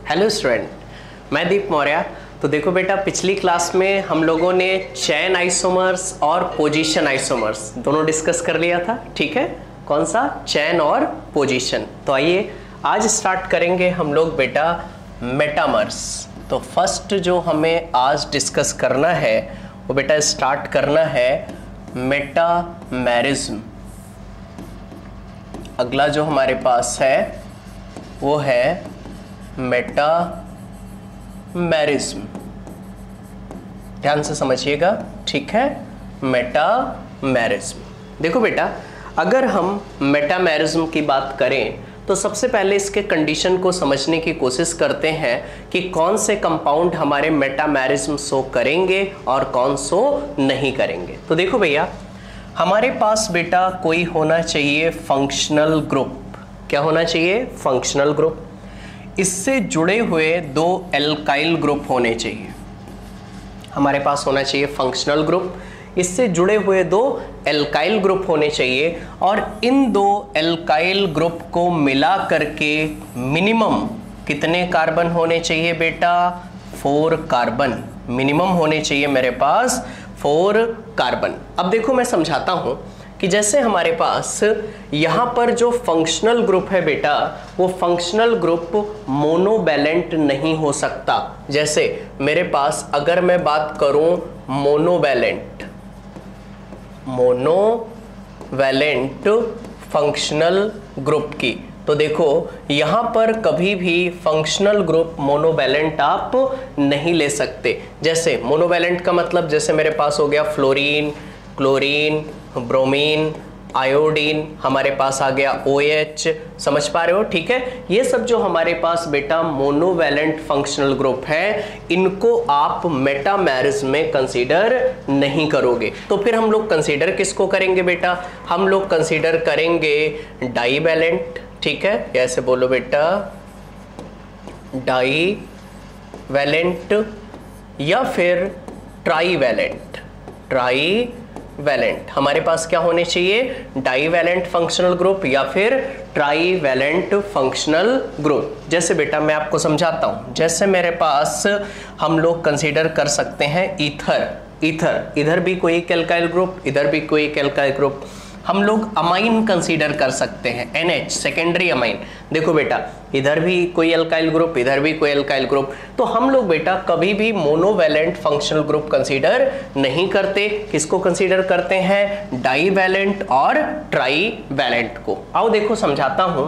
Hello student, मैं दीप मौर्य। तो देखो बेटा, पिछली क्लास में हम लोगों ने चेन आइसोमर्स और पोजीशन आइसोमर्स दोनों डिस्कस कर लिया था। ठीक है, कौन सा? चेन और पोजीशन। तो आइए आज स्टार्ट करेंगे हम लोग बेटा मेटामर्स। तो फर्स्ट जो हमें आज डिस्कस करना है वो बेटा स्टार्ट करना है मेटामेरिज्म। अगला जो हमारे पास है वो है मेटामेरिज्म। ध्यान से समझिएगा, ठीक है। मेटामेरिज्म, देखो बेटा, अगर हम मेटामेरिज्म की बात करें तो सबसे पहले इसके कंडीशन को समझने की कोशिश करते हैं कि कौन से कंपाउंड हमारे मेटामेरिज्म शो करेंगे और कौन शो नहीं करेंगे। तो देखो भैया, हमारे पास बेटा कोई होना चाहिए फंक्शनल ग्रुप। क्या होना चाहिए? Functional group. इससे जुड़े हुए दो एल्काइल ग्रुप होने चाहिए। हमारे पास होना चाहिए फंक्शनल ग्रुप, इससे जुड़े हुए दो एल्काइल ग्रुप होने चाहिए, और इन दो एल्काइल ग्रुप को मिला करके मिनिमम कितने कार्बन होने चाहिए बेटा? 4 कार्बन मिनिमम होने चाहिए मेरे पास, 4 कार्बन। अब देखो मैं समझाता हूं कि जैसे हमारे पास यहाँ पर जो फंक्शनल ग्रुप है बेटा, वो फंक्शनल ग्रुप मोनोवैलेंट नहीं हो सकता। जैसे मेरे पास अगर मैं बात करूं मोनोवैलेंट फंक्शनल ग्रुप की, तो देखो यहाँ पर कभी भी फंक्शनल ग्रुप मोनोवैलेंट आप नहीं ले सकते। जैसे मोनोवैलेंट का मतलब जैसे मेरे पास हो गया फ्लोरीन, क्लोरीन, ब्रोमीन, आयोडीन, हमारे पास आ गया OH। समझ पा रहे हो? ठीक है, ये सब जो हमारे पास बेटा मोनोवैलेंट फंक्शनल ग्रुप है, इनको आप मेटामेरिज्म में कंसीडर नहीं करोगे। तो फिर हम लोग कंसीडर किसको करेंगे बेटा? हम लोग कंसीडर करेंगे डाईवैलेंट। ठीक है, ऐसे बोलो बेटा, डाईवैलेंट या फिर ट्राईवैलेंट। ट्राईवैलेंट हमारे पास क्या होने चाहिए? डाईवैलेंट फंक्शनल ग्रुप या फिर ट्राईवैलेंट फंक्शनल ग्रुप। जैसे बेटा मैं आपको समझाता हूं, जैसे मेरे पास हम लोग कंसीडर कर सकते हैं ईथर। इधर भी कोई एक एल्काइल ग्रुप, इधर भी कोई एक एल्काइल ग्रुप। हम लोग अमाइन कंसीडर कर सकते हैं, NH सेकेंडरी अमाइन। देखो बेटा, इधर भी कोई एल्काइल ग्रुप, इधर भी कोई एल्काइल ग्रुप। तो हम लोग बेटा कभी भी मोनोवैलेंट फंक्शनल ग्रुप कंसीडर नहीं करते। किसको कंसीडर करते हैं? डाईवैलेंट और ट्राईवैलेंट को। आओ देखो समझाता हूं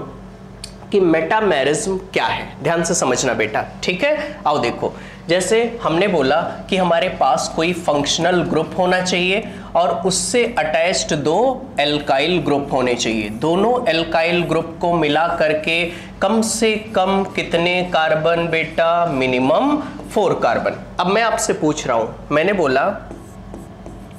कि मेटामेरिज्म क्या है। ध्यान से समझना बेटा, ठीक है। आओ देखो, जैसे हमने बोला कि हमारे पास कोई फंक्शनल ग्रुप होना चाहिए और उससे अटैच्ड दो एल्काइल ग्रुप होने चाहिए। दोनों एल्काइल ग्रुप को मिला करके कम से कम कितने कार्बन बेटा? Minimum 4 carbon. अब मैं आपसे पूछ रहा हूं, मैंने बोला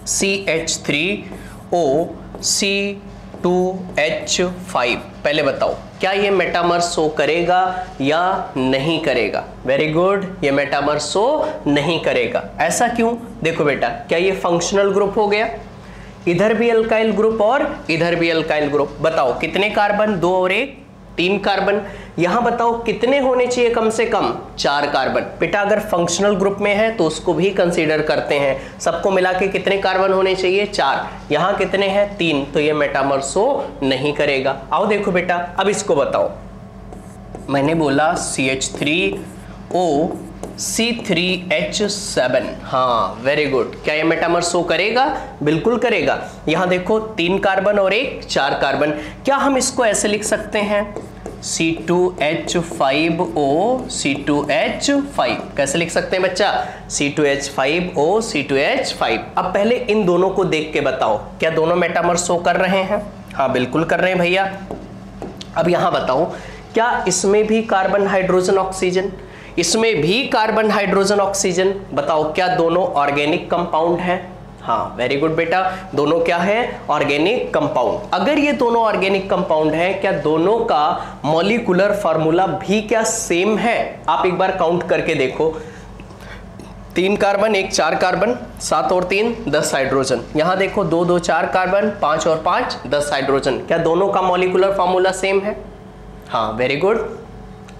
CH3O C2H5, पहले बताओ क्या ये मेटामर्स शो करेगा या नहीं करेगा? वेरी गुड, ये मेटामर्स शो नहीं करेगा। ऐसा क्यों? देखो बेटा, क्या ये फंक्शनल ग्रुप हो गया? इधर भी अल्काइल ग्रुप और इधर भी अल्काइल ग्रुप। बताओ कितने कार्बन? 2 और 1, 3 कार्बन। यहां बताओ कितने होने चाहिए? कम से कम 4 कार्बन। बेटा अगर फंक्शनल ग्रुप में है तो उसको भी कंसीडर करते हैं। सबको मिला के कितने कार्बन होने चाहिए? 4। यहां कितने हैं? 3। तो ये मेटामर्स शो नहीं करेगा। आओ देखो बेटा, अब इसको बताओ। मैंने बोला CH3O C3H7। हाँ, वेरी गुड। क्या ये मेटामर्स शो करेगा? बिल्कुल करेगा। यहां देखो 3 कार्बन और 1, 4 कार्बन। क्या हम इसको ऐसे लिख सकते हैं? C2H5O C2H5। कैसे लिख सकते हैं बच्चा? C2H5O C2H5। अब पहले इन दोनों को देख के बताओ, क्या दोनों मेटामर्स शो कर रहे हैं? हाँ, बिल्कुल कर रहे हैं भैया। अब यहां बताओ, क्या इसमें भी कार्बन हाइड्रोजन ऑक्सीजन? इसमें भी कार्बन हाइड्रोजन ऑक्सीजन। बताओ क्या दोनों ऑर्गेनिक कंपाउंड हैं? हाँ, वेरी गुड बेटा, दोनों क्या है? Organic compound. अगर ये दोनों ऑर्गेनिक कंपाउंड है, क्या दोनों का मॉलिक्यूलर फार्मूला भी क्या सेम है? आप एक बार काउंट करके देखो, 3 कार्बन 1 4 कार्बन, 7 और 3 10 हाइड्रोजन। यहां देखो 2 2 4 कार्बन, 5 और 5 10 हाइड्रोजन। क्या दोनों का मॉलिक्यूलर फार्मूला सेम है? हाँ, वेरी गुड।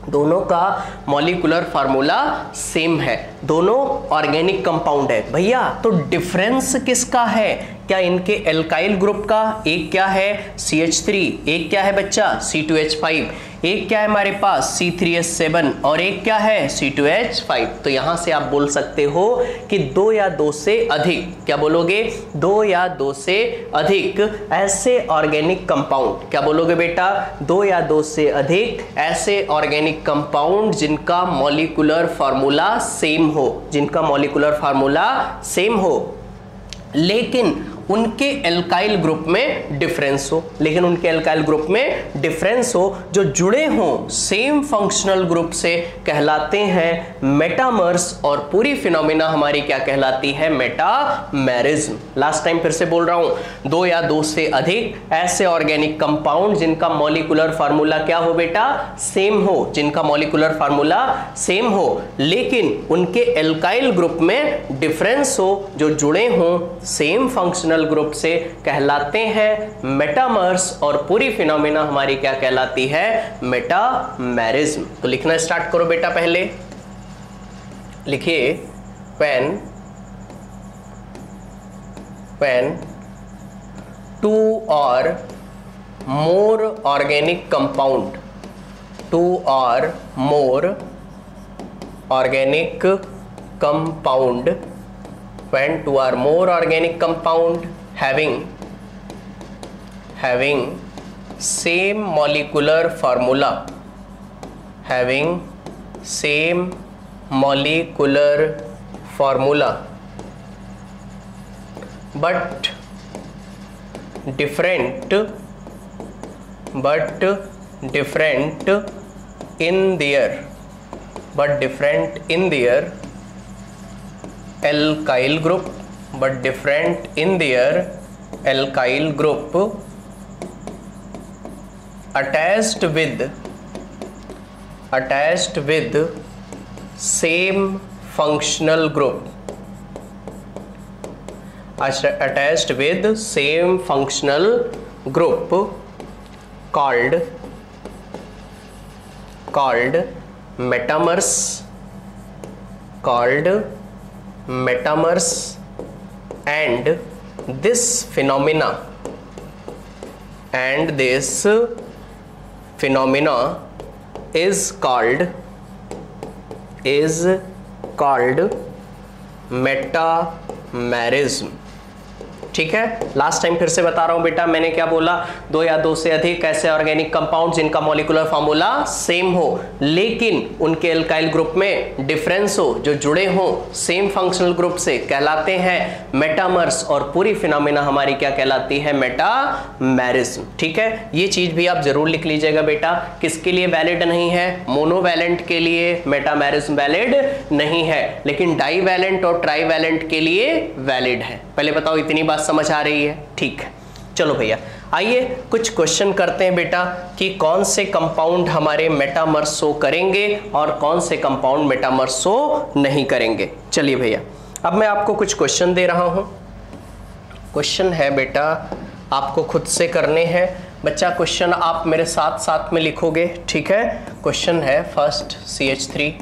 दोनों का मॉलिक्यूलर फार्मूला सेम है, दोनों ऑर्गेनिक कंपाउंड है भैया। तो डिफरेंस किसका है? क्या इनके एल्काइल ग्रुप का? एक क्या है CH3, एक क्या है बच्चा C2H5, एक क्या है हमारे पास C3H7 और एक क्या है C2H5। तो यहां से आप बोल सकते हो कि दो या दो से अधिक, क्या बोलोगे? दो या दो से अधिक ऐसे ऑर्गेनिक कंपाउंड, क्या बोलोगे बेटा? दो या दो से अधिक ऐसे ऑर्गेनिक कंपाउंड जिनका मॉलिक्यूलर फार्मूला सेम हो, जिनका मॉलिक्यूलर फार्मूला सेम हो, लेकिन उनके एल्काइल ग्रुप में डिफरेंस हो, लेकिन उनके एल्काइल ग्रुप में डिफरेंस हो, जो जुड़े हों सेम फंक्शनल ग्रुप से, कहलाते हैं मेटामर्स। और पूरी फिनोमिना हमारी क्या कहलाती है? मेटामेरिज्म। लास्ट टाइम फिर से बोल रहा हूं, दो या दो से अधिक ऐसे ऑर्गेनिक कंपाउंड जिनका मॉलिक्यूलर फार्मूला क्या हो बेटा? सेम हो, जिनका मॉलिक्यूलर फार्मूला सेम हो, लेकिन उनके एल्काइल ग्रुप में डिफरेंस हो, जो जुड़े हों सेम फंक्शनल ग्रुप से, कहलाते हैं मेटामर्स। और पूरी फिनोमिना हमारी क्या कहलाती है? मेटामेरिज्म। तो लिखना स्टार्ट करो बेटा। पहले लिखिए when two or more organic compound, two or more organic compound, when two or more organic compound having same molecular formula, having same molecular formula but different in their alkyl group, but different in their alkyl group, attached with same functional group, attached with same functional group, called metamers, and this phenomena is called metamerism. ठीक है, last time फिर से बता रहा हूं बेटा, मैंने क्या बोला? दो या दो से अधिक ऐसे ऑर्गेनिक कंपाउंड जिनका मॉलिक्यूलर फार्मूला सेम हो, लेकिन उनके एल्काइल ग्रुप में डिफरेंस हो, जो जुड़े हों सेम फंक्शनल ग्रुप से, कहलाते हैं मेटामर्स। और पूरी फिनोमिना हमारी क्या कहलाती है? मेटामेरिज्म। ठीक है, ये चीज भी आप जरूर लिख लीजिएगा बेटा। किसके लिए वैलिड नहीं है? मोनोवैलेंट के लिए मेटामेरिज्म वैलिड नहीं है, लेकिन डाईवैलेंट और ट्राईवैलेंट के लिए वैलिड है। पहले बताओ, इतनी बात समझ आ रही है? ठीक है, चलो भैया आइए कुछ क्वेश्चन करते हैं बेटा कि कौन से कंपाउंड हमारे मेटामर्स शो करेंगे और कौन से कंपाउंड मेटामर्स शो नहीं करेंगे। चलिए भैया, अब मैं आपको कुछ क्वेश्चन दे रहा हूं। क्वेश्चन है बेटा, आपको खुद से करने हैं बच्चा। क्वेश्चन आप मेरे साथ साथ में लिखोगे, ठीक है? क्वेश्चन है फर्स्ट CH3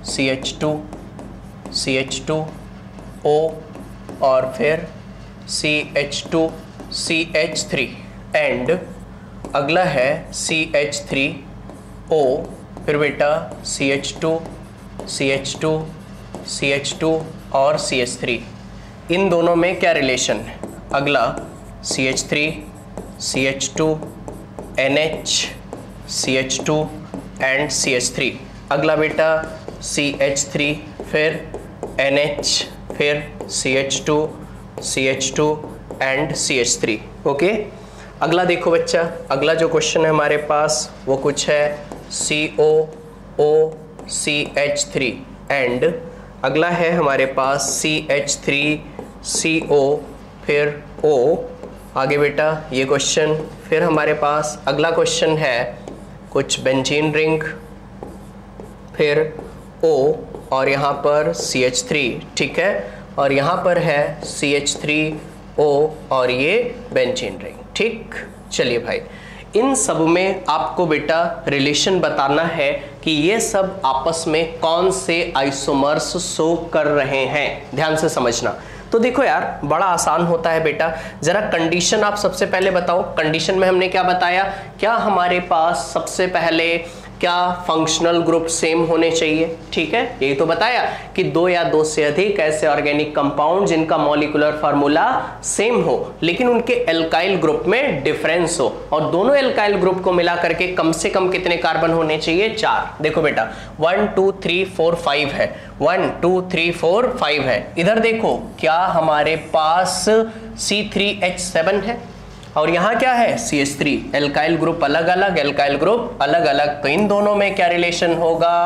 CH2 CH2O और फिर CH2 CH3 एंड अगला है CH3O, फिर बेटा CH2 CH2 CH2 और CH3। इन दोनों में क्या रिलेशन है? अगला CH3 CH2 NH CH2 and CH3। अगला बेटा CH3 फिर NH फिर CH2 CH2 and CH3। Okay, अगला देखो बच्चा, अगला जो क्वेश्चन है हमारे पास वो कुछ है COO CH3 एंड अगला है हमारे पास CH3CO फिर O। आगे बेटा ये क्वेश्चन, फिर हमारे पास अगला क्वेश्चन है कुछ बेंजीन रिंग फिर O और यहाँ पर CH3, ठीक है? और यहाँ पर है CH3O और ये बेंजीन रिंग। ठीक, चलिए भाई, इन सब में आपको बेटा रिलेशन बताना है कि ये सब आपस में कौन से आइसोमर्स शो कर रहे हैं, ध्यान से समझना। तो देखो यार बड़ा आसान होता है बेटा, जरा कंडीशन आप सबसे पहले बताओ। कंडीशन में हमने क्या बताया, क्या हमारे पास सबसे पहले क्या फंक्शनल ग्रुप सेम होने चाहिए, ठीक है, यही तो बताया कि दो या दो से अधिक ऐसे ऑर्गेनिक कंपाउंड जिनका मॉलिक्यूलर फार्मूला सेम हो लेकिन उनके एल्काइल ग्रुप में डिफरेंस हो, और दोनों एल्काइल ग्रुप को मिला करके कम से कम कितने कार्बन होने चाहिए, 4। देखो बेटा 1 2 3 4 5 है, 1 2 3 4 5 है। इधर देखो क्या हमारे पास C3H7 है और यहाँ क्या है CH3। एल्काइल ग्रुप अलग अलग, एल्काइल ग्रुप अलग अलग, तो इन दोनों में क्या रिलेशन होगा,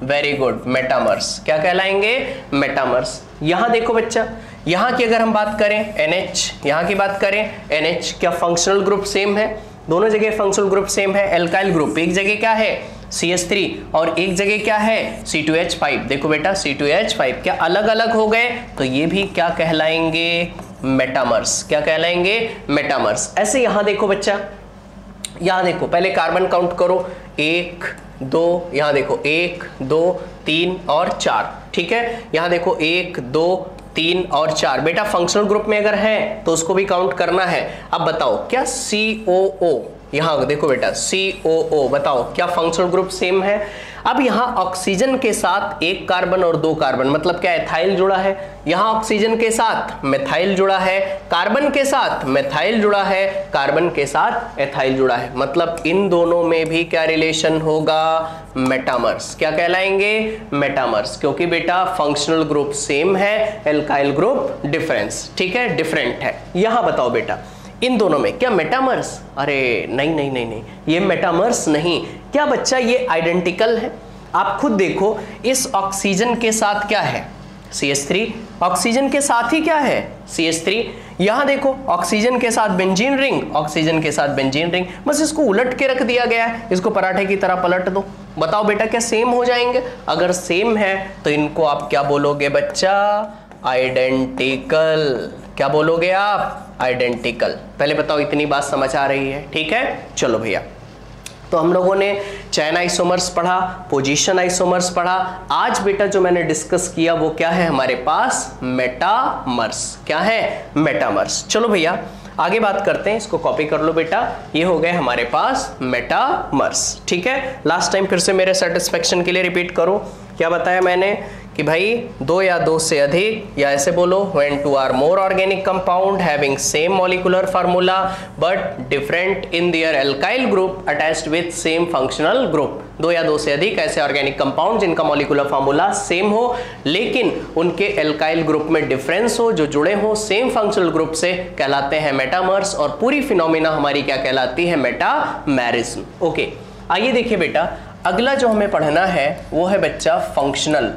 वेरी गुड, मेटामर्स। क्या कहलाएंगे, मेटामर्स। यहाँ देखो बच्चा, यहाँ की अगर हम बात करें NH, यहाँ की बात करें NH, क्या फंक्शनल ग्रुप सेम है, दोनों जगह फंक्शनल ग्रुप सेम है। एल्काइल ग्रुप एक जगह क्या है CH3 और एक जगह क्या है C2H5। देखो बेटा C2H5 क्या अलग अलग हो गए, तो ये भी क्या कहलाएंगे, मेटामर्स। क्या कहलाएंगे, मेटामर्स। ऐसे यहां देखो बच्चा, यहां देखो पहले कार्बन काउंट करो, 1 2, यहां देखो 1 2 3 और 4, ठीक है। यहां देखो 1 2 3 और 4। बेटा फंक्शनल ग्रुप में अगर है तो उसको भी काउंट करना है। अब बताओ क्या COO, यहां देखो बेटा COO, बताओ क्या फंक्शनल ग्रुप सेम है। अब यहां ऑक्सीजन के साथ एक कार्बन और 2 कार्बन, मतलब क्या एथाइल जुड़ा है, यहां ऑक्सीजन के साथ मेथाइल जुड़ा है, कार्बन के साथ मेथाइल जुड़ा है, कार्बन के साथ एथाइल जुड़ा है, मतलब इन दोनों में भी क्या रिलेशन होगा, मेटामर्स। क्या कहलाएंगे, मेटामर्स, क्योंकि बेटा फंक्शनल ग्रुप सेम है, एल्काइल ग्रुप डिफरेंस, ठीक है, डिफरेंट है। यहां बताओ बेटा इन दोनों में क्या मेटामर्स, अरे नहीं नहीं नहीं नहीं, ये मेटामर्स नहीं। क्या बच्चा ये आइडेंटिकल है, आप खुद देखो, इस ऑक्सीजन के साथ क्या है CH3, ऑक्सीजन के साथ ही क्या है CH3, यहां देखो ऑक्सीजन के साथ बेंजीन रिंग, ऑक्सीजन के साथ बेंजीन रिंग, बस इसको उलट के रख दिया गया है, इसको पराठे की तरह पलट दो। बताओ बेटा क्या सेम हो जाएंगे, अगर सेम है तो इनको आप क्या बोलोगे बच्चा, आइडेंटिकल। क्या बोलोगे आप, आइडेंटिकल। पहले बताओ इतनी बात समझ आ रही है, ठीक है। चलो भैया, तो हम लोगों ने चैन आइसोमर्स पढ़ा, पोजीशन आइसोमर्स पढ़ा। आज बेटा जो मैंने डिस्कस किया वो क्या है हमारे पास, मेटामर्स। क्या है, मेटामर्स। चलो भैया आगे बात करते हैं, इसको कॉपी कर लो बेटा, ये हो गए हमारे पास मेटामर्स, ठीक है। लास्ट टाइम फिर से मेरे सेटिस्फेक्शन के लिए रिपीट करो, क्या बताया मैंने कि भाई दो या दो से अधिक, या ऐसे बोलो when two or more organic compound having same molecular formula but different in their alkyl group attached with same functional group। दो या दो से अधिक ऐसे ऑर्गेनिक कंपाउंड जिनका मॉलिक्यूलर फार्मूला सेम हो लेकिन उनके एल्काइल ग्रुप में डिफरेंस हो, जो जुड़े हो सेम फंक्शनल ग्रुप से, कहलाते हैं मेटामर्स। और पूरी फिनोमिना हमारी क्या कहलाती है, मेटामेरिज्म। ओके, आइए देखिए बेटा, अगला जो हमें पढ़ना है वो है बच्चा फंक्शनल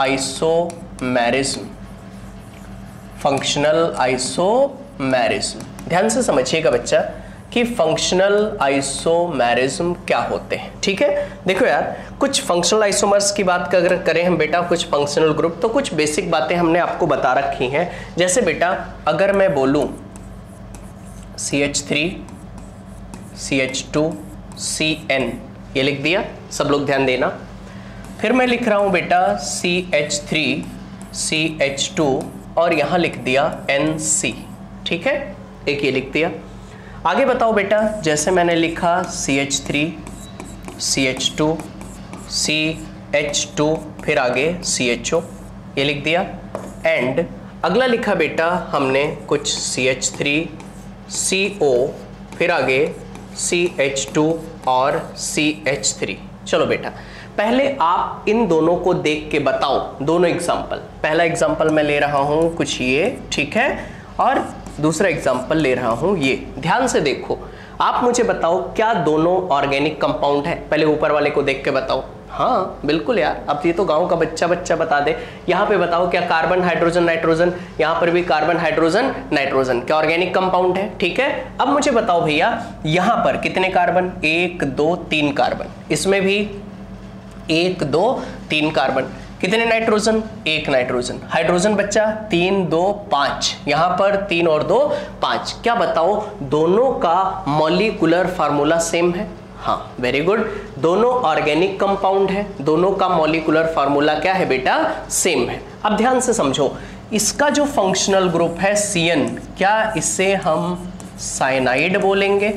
आइसोमेरिज्म। फंक्शनल आइसोमेरिज्म, ध्यान से समझिएगा बच्चा कि फंक्शनल आइसोमेरिज्म क्या होते हैं, ठीक है। देखो यार, कुछ फंक्शनल आइसोमर्स की बात अगर करें हम बेटा, कुछ फंक्शनल ग्रुप, तो कुछ बेसिक बातें हमने आपको बता रखी हैं। जैसे बेटा अगर मैं बोलूं CH3 CH2 CN, ये लिख दिया, सब लोग ध्यान देना। फिर मैं लिख रहा हूं बेटा CH3 CH2 और यहां लिख दिया NC, ठीक है, एक ये लिख दिया। आगे बताओ बेटा, जैसे मैंने लिखा CH3 CH2 CH2 फिर आगे CHO, ये लिख दिया। एंड अगला लिखा बेटा हमने कुछ CH3 CO फिर आगे CH2 और CH3। चलो बेटा पहले आप इन दोनों को देख के बताओ, दोनों एग्जाम्पल। पहला एग्जाम्पल मैं ले रहा हूं कुछ ये, ठीक है, और दूसरा एग्जाम्पल ले रहा हूं ये। ध्यान से देखो, आप मुझे बताओ क्या दोनों ऑर्गेनिक कंपाउंड है, पहले ऊपर वाले को देख के बताओ। हाँ बिल्कुल यार, अब ये तो गांव का बच्चा बता दे। यहाँ पे बताओ क्या कार्बन हाइड्रोजन नाइट्रोजन, यहाँ पर भी कार्बन हाइड्रोजन नाइट्रोजन, क्या ऑर्गेनिक कंपाउंड है, ठीक है। अब मुझे बताओ भैया यहाँ पर कितने कार्बन, 1 2 3 कार्बन, इसमें भी 1 2 3 कार्बन, कितने नाइट्रोजन? एक नाइट्रोजन। हाइड्रोजन बच्चा 3 2 5, यहां पर 3 और 2 5। क्या बताओ दोनों का मॉलिक्यूलर फार्मूला सेम है? हाँ, वेरी गुड। दोनों ऑर्गेनिक कंपाउंड है, दोनों का मॉलिक्यूलर फार्मूला क्या है बेटा? सेम है। अब ध्यान से समझो, इसका जो फंक्शनल ग्रुप है CN, क्या इसे हम साइनाइड बोलेंगे?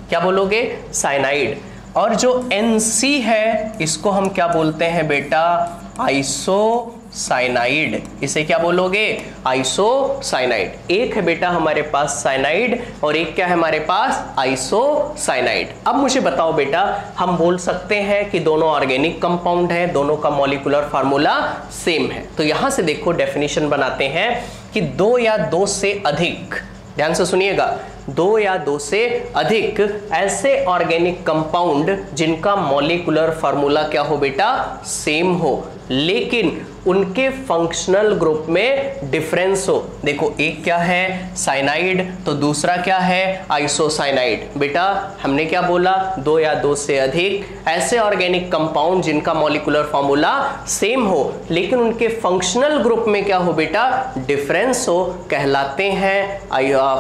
क्या बोलोगे? साइनाइड। और जो NC है इसको हम क्या बोलते हैं बेटा? आइसोसाइनाइड। इसे क्या बोलोगे? आइसोसाइनाइड। एक है बेटा हमारे पास साइनाइड और एक क्या है हमारे पास? आइसोसाइनाइड। अब मुझे बताओ बेटा, हम बोल सकते हैं कि दोनों ऑर्गेनिक कंपाउंड है, दोनों का मॉलिक्यूलर फार्मूला सेम है। तो यहां से देखो डेफिनेशन बनाते हैं कि 2 या 2 से अधिक, ध्यान से सुनिएगा, 2 या 2 से अधिक ऐसे ऑर्गेनिक कंपाउंड जिनका मॉलिक्यूलर फार्मूला क्या हो बेटा? सेम हो, लेकिन उनके फंक्शनल ग्रुप में डिफरेंस हो। देखो, एक क्या है? साइनाइड, तो दूसरा क्या है? आइसोसाइनाइड। बेटा हमने क्या बोला? 2 या 2 से अधिक ऐसे ऑर्गेनिक कंपाउंड जिनका मॉलिक्यूलर फार्मूला सेम हो, लेकिन उनके फंक्शनल ग्रुप में क्या हो बेटा? डिफरेंस हो, कहलाते हैं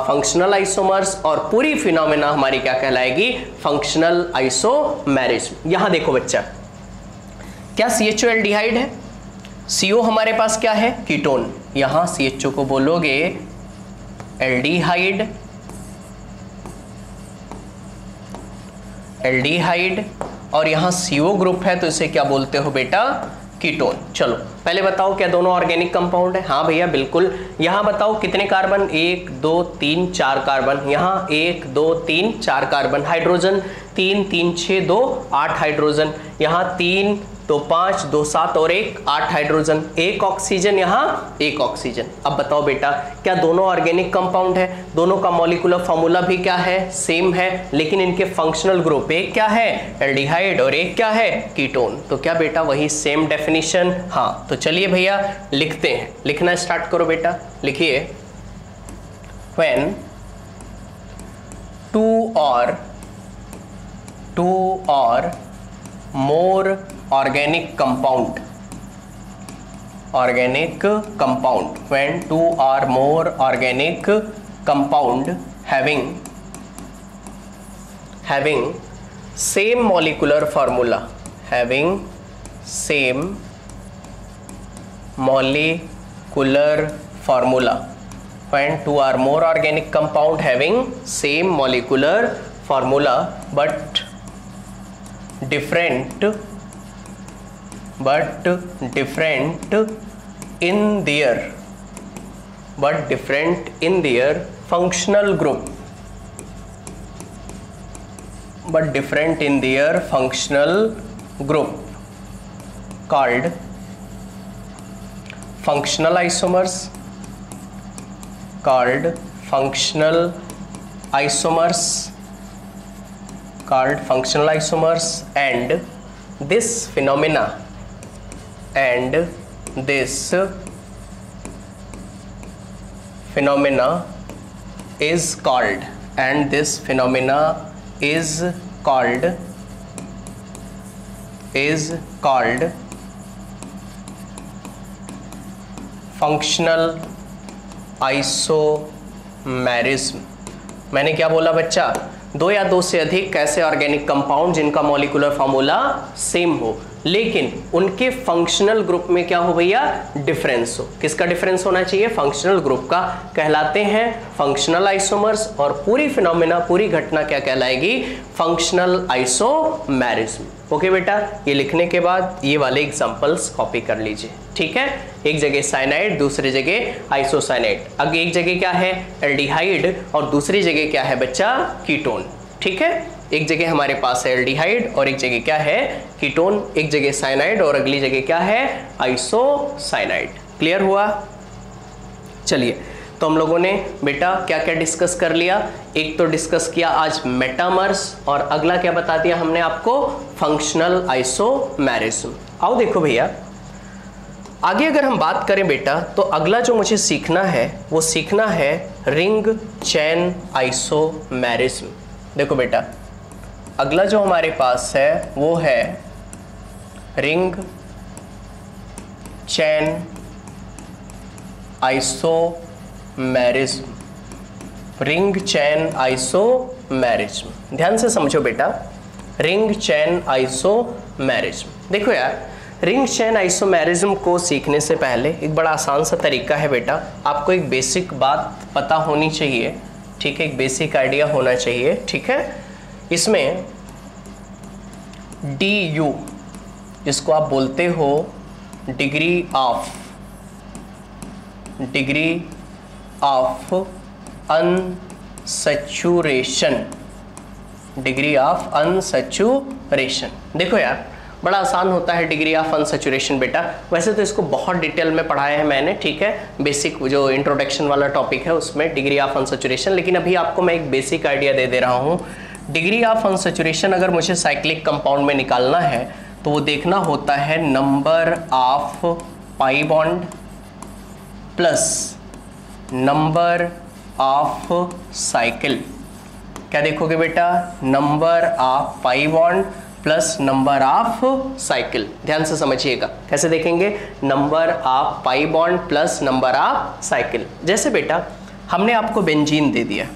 फंक्शनल आइसोमर्स। और पूरी फिनोमेना हमारी क्या कहलाएगी? Functional isomerism. यहां देखो बच्चा, क्या CHO एल्डिहाइड है? CO हमारे पास क्या है? कीटोन। यहां CHO को बोलोगे एल्डिहाइड, एल्डिहाइड, और यहां CO ग्रुप है तो इसे क्या बोलते हो बेटा? कीटोन। चलो पहले बताओ, क्या दोनों ऑर्गेनिक कंपाउंड है? हाँ भैया बिल्कुल। यहां बताओ कितने कार्बन? 1 2 3 4 कार्बन। यहां 1 2 3 4 कार्बन। Hydrogen 3 3 6 2 8 hydrogen. यहां 3 2 5 2 7 और 1 8 हाइड्रोजन। एक ऑक्सीजन, यहां एक ऑक्सीजन। अब बताओ बेटा, क्या दोनों ऑर्गेनिक कंपाउंड है? दोनों का मॉलिक्यूलर फार्मूला भी क्या है? सेम है, लेकिन इनके फंक्शनल ग्रुप, एक क्या है? एल्डिहाइड और एक क्या है? कीटोन। तो क्या बेटा वही सेम डेफिनेशन? हाँ, तो चलिए भैया लिखते हैं। लिखना स्टार्ट करो बेटा, लिखिए। व्हेन टू और more organic compound, when 2 or more organic compound having same molecular formula, when 2 or more organic compound having same molecular formula but different in their functional group, called functional isomers, and this phenomena is called functional isomerism। मैंने क्या बोला बच्चा? 2 या 2 से अधिक ऐसे organic compound जिनका molecular formula same हो, लेकिन उनके फंक्शनल ग्रुप में क्या हो भैया? डिफरेंस हो। किसका डिफरेंस होना चाहिए? फंक्शनल ग्रुप का। कहलाते हैं फंक्शनल आइसोमर्स। और पूरी फिनोमेना, पूरी घटना क्या कहलाएगी? Functional isomerism. ओके बेटा, ये लिखने के बाद ये वाले एग्जांपल्स कॉपी कर लीजिए, ठीक है? एक जगह साइनाइड, दूसरी जगह आइसोसाइनाइड। अब एक जगह क्या है? एल्डिहाइड, और दूसरी जगह क्या है बच्चा? कीटोन। ठीक है, एक जगह हमारे पास है एल्डिहाइड और एक जगह क्या है? कीटोन। एक जगह साइनाइड और अगली जगह क्या है? आइसोसाइनाइड। क्लियर हुआ? चलिए, तो हम लोगों ने बेटा क्या क्या डिस्कस कर लिया? एक तो डिस्कस किया आज मेटामर्स, और अगला क्या बता दिया हमने आपको? Functional isomerism. आओ देखो भैया, आगे अगर हम बात करें बेटा, तो अगला जो मुझे सीखना है वो सीखना है रिंग चेन आइसोमेरिज्म। देखो बेटा, अगला जो हमारे पास है वो है रिंग चैन आइसोमेरिज्म, रिंग चैन आइसोमेरिज्म। ध्यान से समझो बेटा, रिंग चैन आइसोमेरिज्म। देखो यार, रिंग चैन आइसोमेरिज्म को सीखने से पहले एक बड़ा आसान सा तरीका है बेटा, आपको एक बेसिक बात पता होनी चाहिए, ठीक है, एक बेसिक आइडिया होना चाहिए, ठीक है। इसमें डी यू, जिसको आप बोलते हो degree of unsaturation, degree of unsaturation. देखो यार, बड़ा आसान होता है डिग्री ऑफ अनसैचुरेशन बेटा। वैसे तो इसको बहुत डिटेल में पढ़ाया है मैंने, ठीक है, बेसिक जो इंट्रोडक्शन वाला टॉपिक है उसमें डिग्री ऑफ अनसैचुरेशन, लेकिन अभी आपको मैं एक बेसिक आइडिया दे रहा हूँ। डिग्री ऑफ अनसैचुरेशन अगर मुझे साइक्लिक कंपाउंड में निकालना है तो वो देखना होता है number of pi bond plus number of cycle. क्या देखोगे बेटा? Number of pi bond plus number of cycle. ध्यान से समझिएगा, कैसे देखेंगे? Number of pi bond plus number of cycle. जैसे बेटा हमने आपको बेंजीन दे दिया,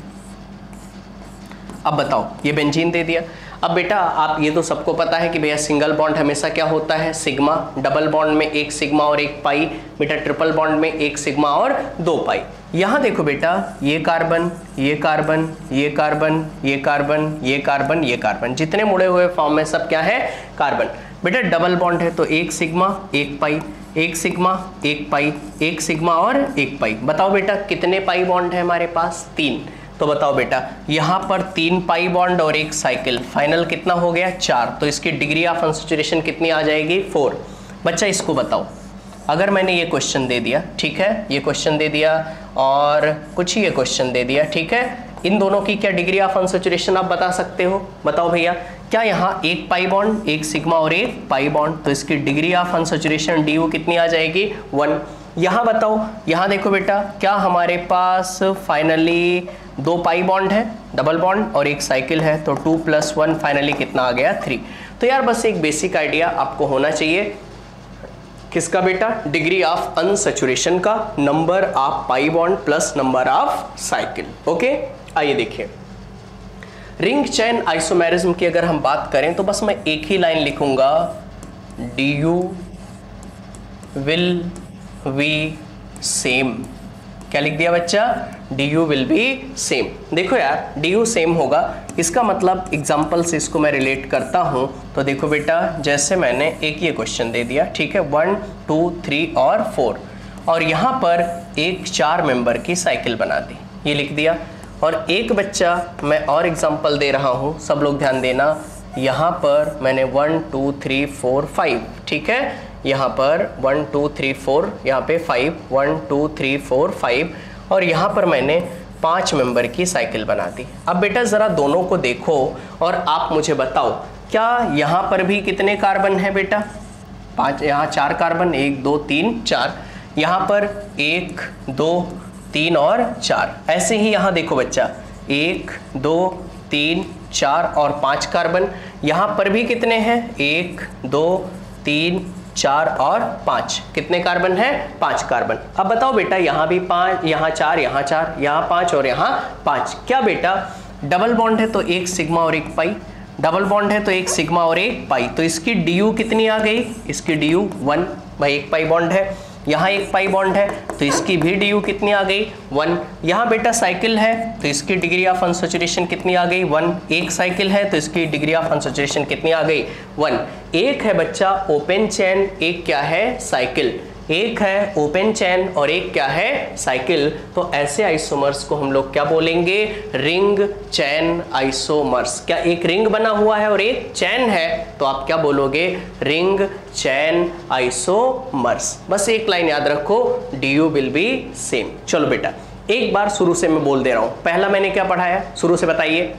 अब बताओ ये बेंजीन दे दिया। अब बेटा आप ये तो सबको पता है कि भैया सिंगल बॉन्ड हमेशा क्या होता है? सिग्मा। डबल बॉन्ड में एक सिग्मा और एक पाई, बेटा ट्रिपल बॉन्ड में एक सिग्मा और दो पाई। यहाँ देखो बेटा, ये कार्बन, ये कार्बन, ये कार्बन, ये कार्बन, ये कार्बन, ये कार्बन, जितने मुड़े हुए फॉर्म में सब क्या है? कार्बन। बेटा डबल बॉन्ड है तो एक सिग्मा एक पाई, एक सिग्मा एक पाई, एक सिग्मा और एक पाई। बताओ बेटा कितने पाई बॉन्ड है हमारे पास? 3। तो बताओ बेटा यहाँ पर 3 पाई बॉन्ड और एक साइकिल, फाइनल कितना हो गया? 4। तो इसकी डिग्री ऑफ अनसैचुरेशन कितनी आ जाएगी? 4। बच्चा इसको बताओ, अगर मैंने ये क्वेश्चन दे दिया, ठीक है, ये क्वेश्चन दे दिया और कुछ ये क्वेश्चन दे दिया, ठीक है, इन दोनों की क्या डिग्री ऑफ अनसैचुरेशन आप बता सकते हो? बताओ भैया, क्या यहाँ एक पाई बॉन्ड, एक सिग्मा और एक पाई बॉन्ड, तो इसकी degree of unsaturation D you कितनी आ जाएगी? 1। यहाँ बताओ, यहाँ देखो बेटा, क्या हमारे पास फाइनली 2 पाई बॉन्ड है, डबल बॉन्ड और एक साइकिल है, तो 2 + 1 फाइनली कितना आ गया? 3। तो यार बस एक बेसिक आइडिया आपको होना चाहिए, किसका बेटा? डिग्री ऑफ अनसैचुरेशन का, number of pi bond plus number of cycle. Okay, आइए देखिए, रिंग चैन आइसोमेरिज्म की अगर हम बात करें तो बस मैं एक ही लाइन लिखूंगा, D you will be same. क्या लिख दिया बच्चा? D you will be same. देखो यार, डी यू सेम होगा, इसका मतलब एग्जाम्पल से इसको मैं रिलेट करता हूं। तो देखो बेटा, जैसे मैंने एक ये क्वेश्चन दे दिया, ठीक है, 1 2 3 और 4, और यहाँ पर एक 4 मेंबर की साइकिल बना दी, ये लिख दिया। और एक बच्चा मैं और एग्जाम्पल दे रहा हूँ, सब लोग ध्यान देना, यहाँ पर मैंने 1 2 3 4 5, ठीक है, यहाँ पर 1 2 3 4, यहाँ पे 5, 1 2 3 4 5, और यहाँ पर मैंने 5 मेंबर की साइकिल बना दी। अब बेटा ज़रा दोनों को देखो और आप मुझे बताओ, क्या यहाँ पर भी कितने कार्बन है बेटा? 5। यहाँ 4 कार्बन, 1 2 3 4, यहाँ पर 1 2 3 और 4। ऐसे ही यहाँ देखो बच्चा, 1 2 3 4 और 5 कार्बन, यहाँ पर भी कितने हैं? 1 2 3 4 और 5, कितने कार्बन है? 5 कार्बन। अब बताओ बेटा, यहाँ भी 5, यहाँ 4, यहाँ 4, यहाँ 5 और यहाँ 5। क्या बेटा डबल बॉन्ड है तो एक सिग्मा और एक पाई, डबल बॉन्ड है तो एक सिग्मा और एक पाई, तो इसकी डी यू कितनी आ गई? इसकी डी यू 1। भाई एक पाई बॉन्ड है, यहाँ एक पाई बॉन्ड है, तो इसकी भी डी यू कितनी आ गई? 1। यहाँ बेटा साइकिल है तो इसकी डिग्री ऑफ अनसैचुरेशन कितनी आ गई? 1। एक साइकिल है तो इसकी डिग्री ऑफ अनसैचुरेशन कितनी आ गई? 1। एक है बच्चा ओपन चैन, एक क्या है? साइकिल। एक है ओपन चैन और एक क्या है? साइकिल। तो ऐसे आइसोमर्स को हम लोग क्या बोलेंगे? रिंग चैन आइसोमर्स। क्या एक रिंग बना हुआ है और एक चैन है, तो आप क्या बोलोगे? रिंग चैन आइसोमर्स। बस एक लाइन याद रखो, D you will be same. चलो बेटा एक बार शुरू से मैं बोल दे रहा हूं, पहला मैंने क्या पढ़ाया, शुरू से बताइए।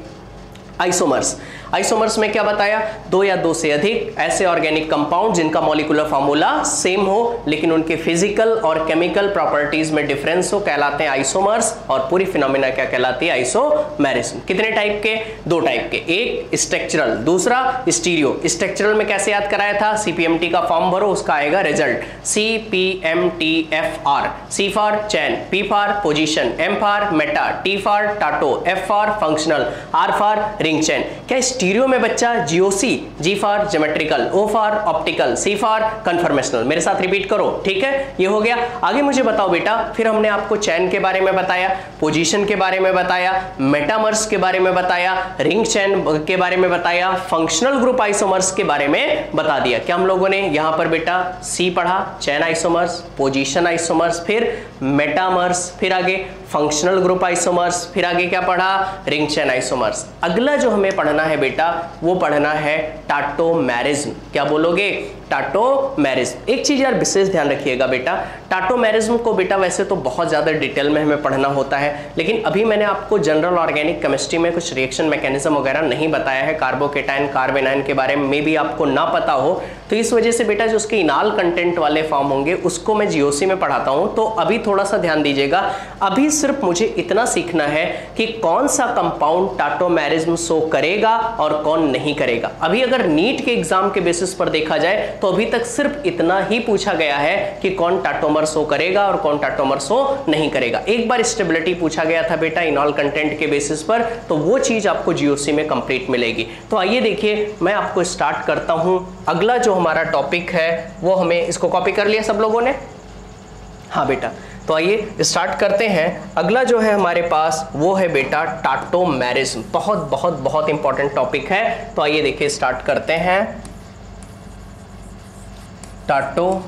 आइसोमर्स। आइसोमर्स में क्या बताया, दो या दो से अधिक ऐसे ऑर्गेनिक कंपाउंड जिनका मॉलिक्यूलर फार्मूला सेम हो लेकिन उनके फिजिकल और केमिकल प्रॉपर्टीज में डिफरेंस हो, कहलाते हैं आइसोमर्स। और पूरी फिनोमेना क्या कहलाती है, आइसोमेरिज्म। कितने टाइप के, दो टाइप के, एक स्ट्रक्चरल, दूसरा स्टीरियो। स्ट्रक्चरल में कैसे याद कराया था, CPMT का फॉर्म भरो, उसका आएगा result CPMTFR। C for chain, P for position, M for meta, T for tauto, F for functional, R for ring chain. क्या स्टीरियो में बच्चा GOC, G for geometrical, O for optical, C for conformational. मेरे साथ repeat करो, ठीक है, ये हो गया। आगे मुझे बताओ बेटा, फिर हमने आपको चैन के बारे में बताया, पोजीशन के बारे में बताया, मेटामर्स के बारे में बताया, रिंग चैन के बारे में बताया, फंक्शनल ग्रुप आइसोमर्स के बारे में बता दिया। क्या हम लोगों ने यहां पर बेटा C पढ़ा, चैन आइसोमर्स, पोजीशन आइसोमर्स, फिर मेटामर्स, फिर आगे फंक्शनल ग्रुप आइसोमर्स, फिर आगे क्या पढ़ा, रिंग चैन आइसोमर्स। अगला जो हमें पढ़ना है बेटा वो पढ़ना है टाटोमेरिज्म। क्या बोलोगे, टाटोमेरिज्म। एक चीज यार विशेष ध्यान रखिएगा बेटा, टाटोमेरिज्म को बेटा वैसे तो बहुत ज्यादा डिटेल में हमें पढ़ना होता है, लेकिन अभी मैंने आपको जनरल ऑर्गेनिक केमिस्ट्री में कुछ रिएक्शन मैकेनिज्म वगैरह नहीं बताया है। कार्बोकेटाइन, कार्बेनाइन के बारे में भी आपको ना पता हो, तो इस वजह से बेटा जो उसके इनाल कंटेंट वाले फॉर्म होंगे उसको मैं GOC में पढ़ाता हूं। तो अभी थोड़ा सा ध्यान दीजिएगा, अभी सिर्फ मुझे इतना सीखना है कि कौन सा कंपाउंड टाटोमेरिज्म शो करेगा और कौन नहीं करेगा। अभी अगर नीट के एग्जाम के बेसिस पर देखा जाए तो अभी तक सिर्फ इतना ही पूछा गया है कि कौन टाटोमर शो करेगा और कौन टाटोमर शो नहीं करेगा। एक बार स्टेबिलिटी पूछा गया था बेटा इनॉल कंटेंट के बेसिस पर, तो वो चीज आपको GOC में कंप्लीट मिलेगी। तो आइए देखिए, मैं आपको स्टार्ट करता हूं। अगला जो हमारा टॉपिक है वो हमें, इसको कॉपी कर लिया सब लोगों ने, हाँ बेटा, तो आइए स्टार्ट करते हैं। अगला जो है हमारे पास वो है बेटा टाटोमेरिज्म। बहुत बहुत बहुत इंपॉर्टेंट टॉपिक है। तो आइए देखिए स्टार्ट करते हैं, टाटोमेरिज्म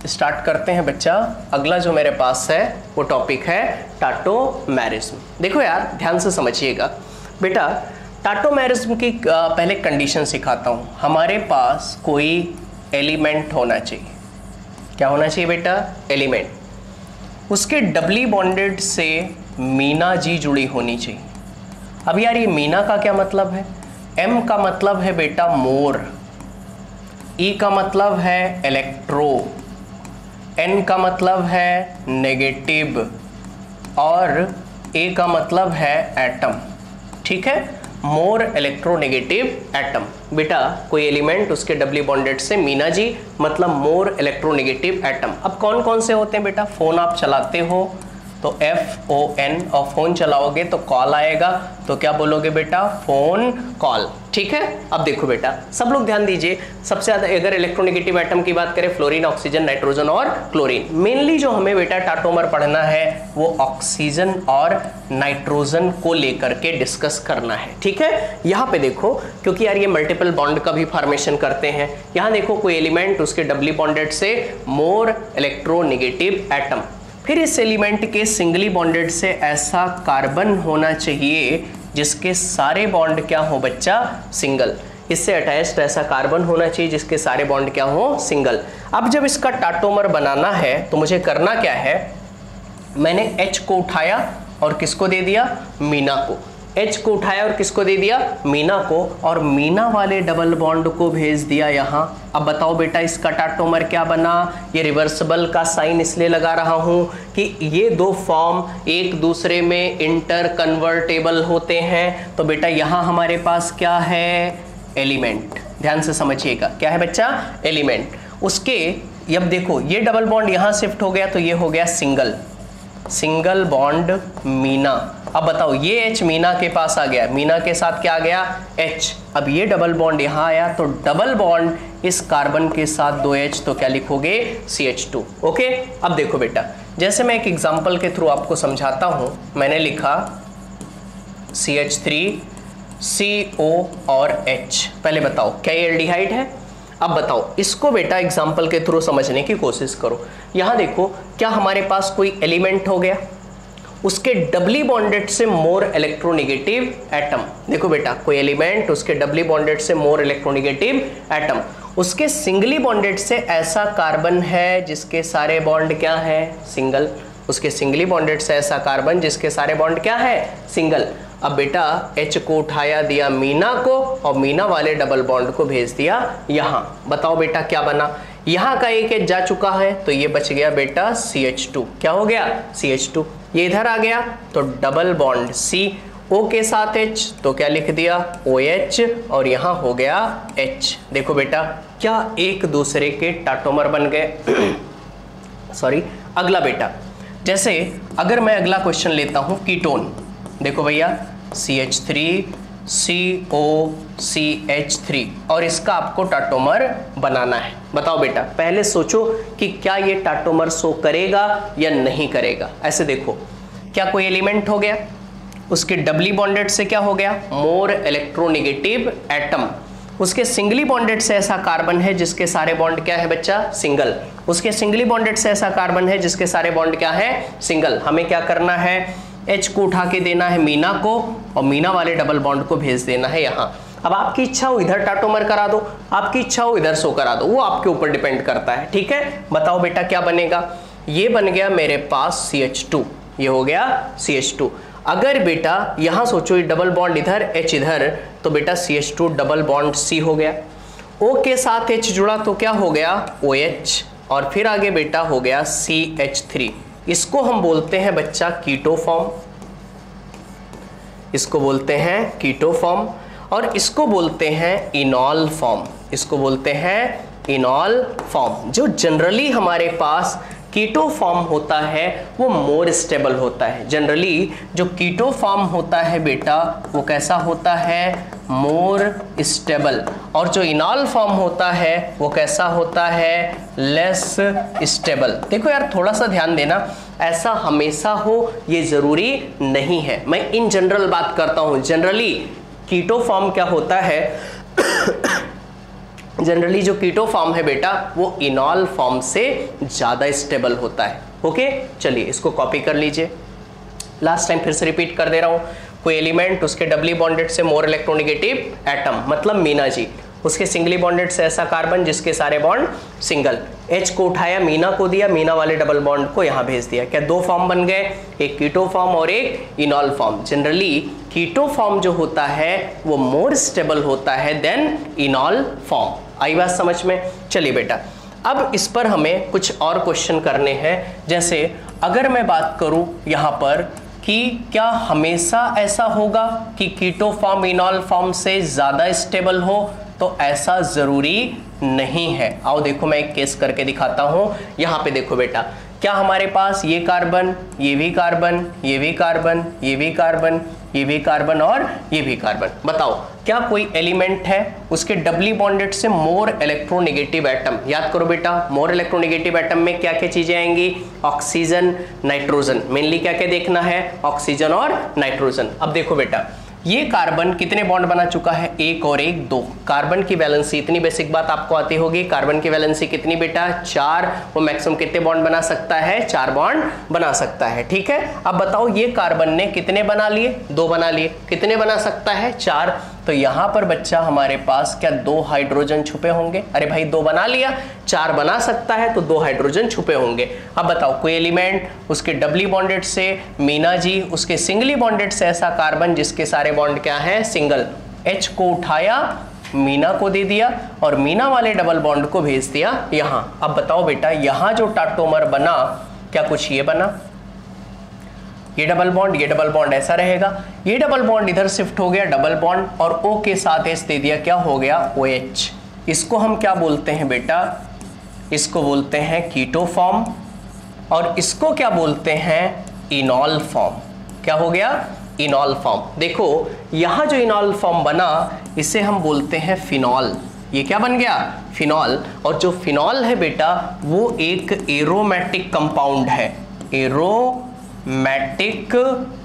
स्टार्ट करते हैं बच्चा। अगला जो मेरे पास है वो टॉपिक है टाटोमेरिज्म। देखो यार ध्यान से समझिएगा बेटा, टाटोमेरिज्म की पहले कंडीशन सिखाता हूं। हमारे पास कोई एलिमेंट होना चाहिए। क्या होना चाहिए बेटा, एलिमेंट। उसके डबली बॉन्डेड से मीना जी जुड़ी होनी चाहिए। अब यार ये मीना का क्या मतलब है, M का मतलब है बेटा मोर, E का मतलब है इलेक्ट्रो, N का मतलब है नेगेटिव और A का मतलब है एटम। ठीक है, मोर इलेक्ट्रोनेगेटिव एटम। बेटा कोई एलिमेंट उसके डबली बॉन्डेड से मीना जी मतलब मोर इलेक्ट्रोनेगेटिव एटम। अब कौन कौन से होते हैं बेटा, फोन आप चलाते हो तो FON, और फोन चलाओगे तो कॉल आएगा, तो क्या बोलोगे बेटा, फोन कॉल। ठीक है, अब देखो बेटा सब लोग ध्यान दीजिए, सबसे ज्यादा अगर इलेक्ट्रोनेगेटिव एटम की बात करें, फ्लोरीन, ऑक्सीजन, नाइट्रोजन और क्लोरीन। मेनली जो हमें बेटा टाटोमर पढ़ना है वो ऑक्सीजन और नाइट्रोजन को लेकर के डिस्कस करना है। ठीक है, यहाँ पे देखो, क्योंकि यार ये मल्टीपल बॉन्ड का भी फॉर्मेशन करते हैं। यहाँ देखो कोई एलिमेंट उसके डबली बॉन्डेड से मोर इलेक्ट्रोनेगेटिव एटम, फिर इस एलिमेंट के सिंगली बॉन्डेड से ऐसा कार्बन होना चाहिए जिसके सारे बॉन्ड क्या हो बच्चा, सिंगल। इससे अटैच्ड ऐसा कार्बन होना चाहिए जिसके सारे बॉन्ड क्या हो, सिंगल। अब जब इसका टाटोमर बनाना है तो मुझे करना क्या है, मैंने H को उठाया और किसको दे दिया, मीना को। H को उठाया और किसको दे दिया, मीना को, और मीना वाले डबल बॉन्ड को भेज दिया यहाँ। अब बताओ बेटा इसका टाटोमर क्या बना, ये रिवर्सिबल का साइन इसलिए लगा रहा हूं कि ये दो फॉर्म एक दूसरे में इंटर कन्वर्टेबल होते हैं। तो बेटा यहाँ हमारे पास क्या है, एलिमेंट। ध्यान से समझिएगा, क्या है बच्चा, एलिमेंट। उसके अब देखो ये डबल बॉन्ड यहाँ शिफ्ट हो गया तो ये हो गया सिंगल, सिंगल बॉन्ड मीना। अब बताओ ये H मीना के पास आ गया, मीना के साथ क्या आ गया, H। अब ये डबल बॉन्ड यहाँ आया तो डबल बॉन्ड इस कार्बन के साथ 2H, तो क्या लिखोगे, CH2। ओके, अब देखो बेटा जैसे मैं एक एग्जांपल के थ्रू आपको समझाता हूं। मैंने लिखा CH3 CO और H। पहले बताओ क्या ये एल्डिहाइड है। अब बताओ इसको बेटा एग्जाम्पल के थ्रू समझने की कोशिश करो। यहां देखो क्या हमारे पास कोई एलिमेंट हो गया, उसके डबली बॉन्डेड से मोर इलेक्ट्रोनेगेटिव एटम। देखो बेटा कोई एलिमेंट उसके डबली बॉन्डेड से मोर इलेक्ट्रोनेगेटिव एटम, उसके सिंगली बॉन्डेड से ऐसा कार्बन है जिसके सारे बॉन्ड क्या है, सिंगल। उसके सिंगली बॉन्डेड से ऐसा कार्बन जिसके सारे बॉन्ड क्या है, सिंगल। अब बेटा H को उठाया, दिया मीना को, और मीना वाले डबल बॉन्ड को भेज दिया यहाँ। बताओ बेटा क्या बना, यहाँ का एक H जा चुका है तो ये बच गया बेटा CH2। क्या हो गया, CH2। ये इधर आ गया तो डबल बॉन्ड C, O के साथ H तो क्या लिख दिया OH, और यहाँ हो गया H। देखो बेटा क्या एक दूसरे के टाटोमर बन गए। सॉरी, अगला बेटा, जैसे अगर मैं अगला क्वेश्चन लेता हूँ कीटोन। देखो भैया CH3COCH3 और इसका आपको टाटोमर बनाना है। बताओ बेटा, पहले सोचो कि क्या ये टाटोमर शो करेगा या नहीं करेगा। ऐसे देखो, क्या कोई एलिमेंट हो गया, उसके डबली बॉन्डेड से क्या हो गया, मोर इलेक्ट्रोनेगेटिव एटम। उसके सिंगली बॉन्डेड से ऐसा कार्बन है जिसके सारे बॉन्ड क्या है बच्चा, सिंगल। उसके सिंगली बॉन्डेड से ऐसा कार्बन है जिसके सारे बॉन्ड क्या है, सिंगल। हमें क्या करना है, H को उठा के देना है मीना को, और मीना वाले डबल बॉन्ड को भेज देना है यहाँ। अब आपकी इच्छा हो इधर टाटोमर करा दो, आपकी इच्छा हो इधर शो करा दो, वो आपके ऊपर डिपेंड करता है। ठीक है, बताओ बेटा क्या बनेगा। ये बन गया मेरे पास CH2, ये हो गया CH2। अगर बेटा यहाँ सोचो डबल बॉन्ड इधर, H इधर, तो बेटा CH2 डबल बॉन्ड C हो गया। O के साथ H जुड़ा तो क्या हो गया OH, और फिर आगे बेटा हो गया CH3। इसको हम बोलते हैं बच्चा कीटो फॉर्म, इसको बोलते हैं कीटो फॉर्म, और इसको बोलते हैं इनॉल फॉर्म, इसको बोलते हैं इनॉल फॉर्म। जो जनरली हमारे पास कीटो फॉर्म होता है वो मोर स्टेबल होता है। जनरली जो कीटो फॉर्म होता है बेटा वो कैसा होता है, मोर स्टेबल, और जो इनॉल फॉर्म होता है वो कैसा होता है, लेस स्टेबल। देखो यार थोड़ा सा ध्यान देना, ऐसा हमेशा हो ये जरूरी नहीं है, मैं इन जनरल बात करता हूं। जनरली कीटो फॉर्म क्या होता है, जनरली जो कीटो फॉर्म है बेटा वो इनॉल फॉर्म से ज्यादा स्टेबल होता है। ओके, चलिए इसको कॉपी कर लीजिए। लास्ट टाइम फिर से रिपीट कर दे रहा हूं, कोई एलिमेंट उसके डबली बॉन्डेड से मोर इलेक्ट्रोनेगेटिव एटम, मतलब मीना जी, उसके सिंगली बॉन्डेड से ऐसा कार्बन जिसके सारे बॉन्ड सिंगल। H को उठाया, मीना को दिया, मीना वाले डबल बॉन्ड को यहां भेज दिया। क्या दो फॉर्म बन गए, एक कीटो फॉर्म और एक enol form. Generally keto form जो होता है वो मोर स्टेबल होता है देन इनॉल फॉर्म। आई बात समझ में। चलिए बेटा अब इस पर हमें कुछ और क्वेश्चन करने हैं। जैसे अगर मैं बात करूं यहां पर कि क्या हमेशा ऐसा होगा कि कीटो फॉर्म इनॉल फॉर्म से ज्यादा स्टेबल हो, तो ऐसा जरूरी नहीं है। आओ देखो मैं एक केस करके दिखाता हूं। यहां पे देखो बेटा, क्या हमारे पास ये कार्बन, ये भी कार्बन, ये भी कार्बन, ये भी कार्बन, ये भी कार्बन और ये भी कार्बन। बताओ क्या कोई एलिमेंट है उसके डबली बॉन्डेड से मोर इलेक्ट्रोनेगेटिव एटम। याद करो बेटा, मोर इलेक्ट्रोनेगेटिव एटम में क्या क्या चीजें आएंगी, ऑक्सीजन, नाइट्रोजन। मेनली क्या क्या देखना है, ऑक्सीजन और नाइट्रोजन। अब देखो बेटा ये कार्बन कितने बॉन्ड बना चुका है, एक और एक, दो। कार्बन की वैलेंसी, इतनी बेसिक बात आपको आती होगी, कार्बन की वैलेंसी कितनी बेटा, 4। वो मैक्सिमम कितने बॉन्ड बना सकता है, 4 बॉन्ड बना सकता है। ठीक है, अब बताओ ये कार्बन ने कितने बना लिए, 2 बना लिए। कितने बना सकता है, 4। तो यहां पर बच्चा हमारे पास क्या 2 हाइड्रोजन छुपे होंगे। अरे भाई 2 बना लिया, 4 बना सकता है तो 2 हाइड्रोजन छुपे होंगे। अब बताओ कोई एलिमेंट उसके डबली बॉन्डेड से मीना जी, उसके सिंगली बॉन्डेड से ऐसा कार्बन जिसके सारे बॉन्ड क्या है, सिंगल। H को उठाया, मीना को दे दिया और मीना वाले डबल बॉन्ड को भेज दिया यहां। अब बताओ बेटा यहां जो टाटोमर बना क्या कुछ ये बना, ये डबल बॉन्ड ऐसा रहेगा, ये डबल बॉन्ड इधर शिफ्ट हो गया डबल बॉन्ड, और O के साथ H दे दिया, क्या हो गया OH। इसको हम क्या बोलते हैं बेटा, इसको बोलते हैं कीटो फॉर्म, और इसको क्या बोलते हैं, इनॉल फॉर्म। क्या हो गया, इनॉल फॉर्म। देखो यहां जो इनॉल फॉर्म बना इसे हम बोलते हैं फिनॉल। ये क्या बन गया, फिनॉल। और जो फिनॉल है बेटा वो एक एरोमेटिक कंपाउंड है, एरोमेटिक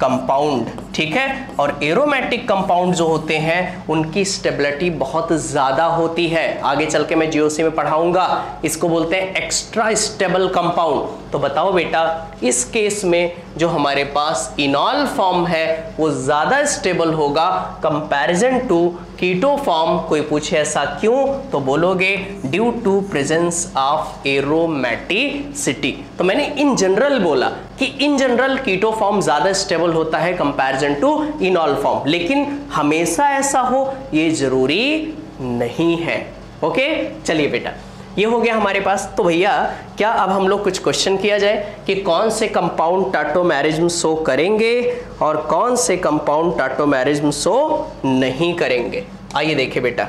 कंपाउंड। ठीक है। और एरोमेटिक कंपाउंड जो होते हैं उनकी स्टेबिलिटी बहुत ज्यादा होती है। आगे चल के मैं जीओसी में पढ़ाऊंगा, इसको बोलते हैं एक्स्ट्रा स्टेबल कंपाउंड। तो बताओ बेटा, इस केस में जो हमारे पास इनॉल फॉर्म है वो ज्यादा स्टेबल होगा कंपैरिजन टू कीटो फॉर्म। कोई पूछे ऐसा क्यों, तो बोलोगे due to presence of aromaticity. तो मैंने इन जनरल बोला कि इन जनरल कीटो फॉर्म ज्यादा स्टेबल होता है कंपैरिजन टू इनॉल फॉर्म, लेकिन हमेशा ऐसा हो ये जरूरी नहीं है। ओके, चलिए बेटा, ये हो गया हमारे पास। तो भैया क्या अब हम लोग कुछ क्वेश्चन किया जाए कि कौन से कंपाउंड टाटोमेरिज्म शो करेंगे और कौन से कंपाउंड टाटोमेरिज्म शो नहीं करेंगे। आइए देखिए बेटा,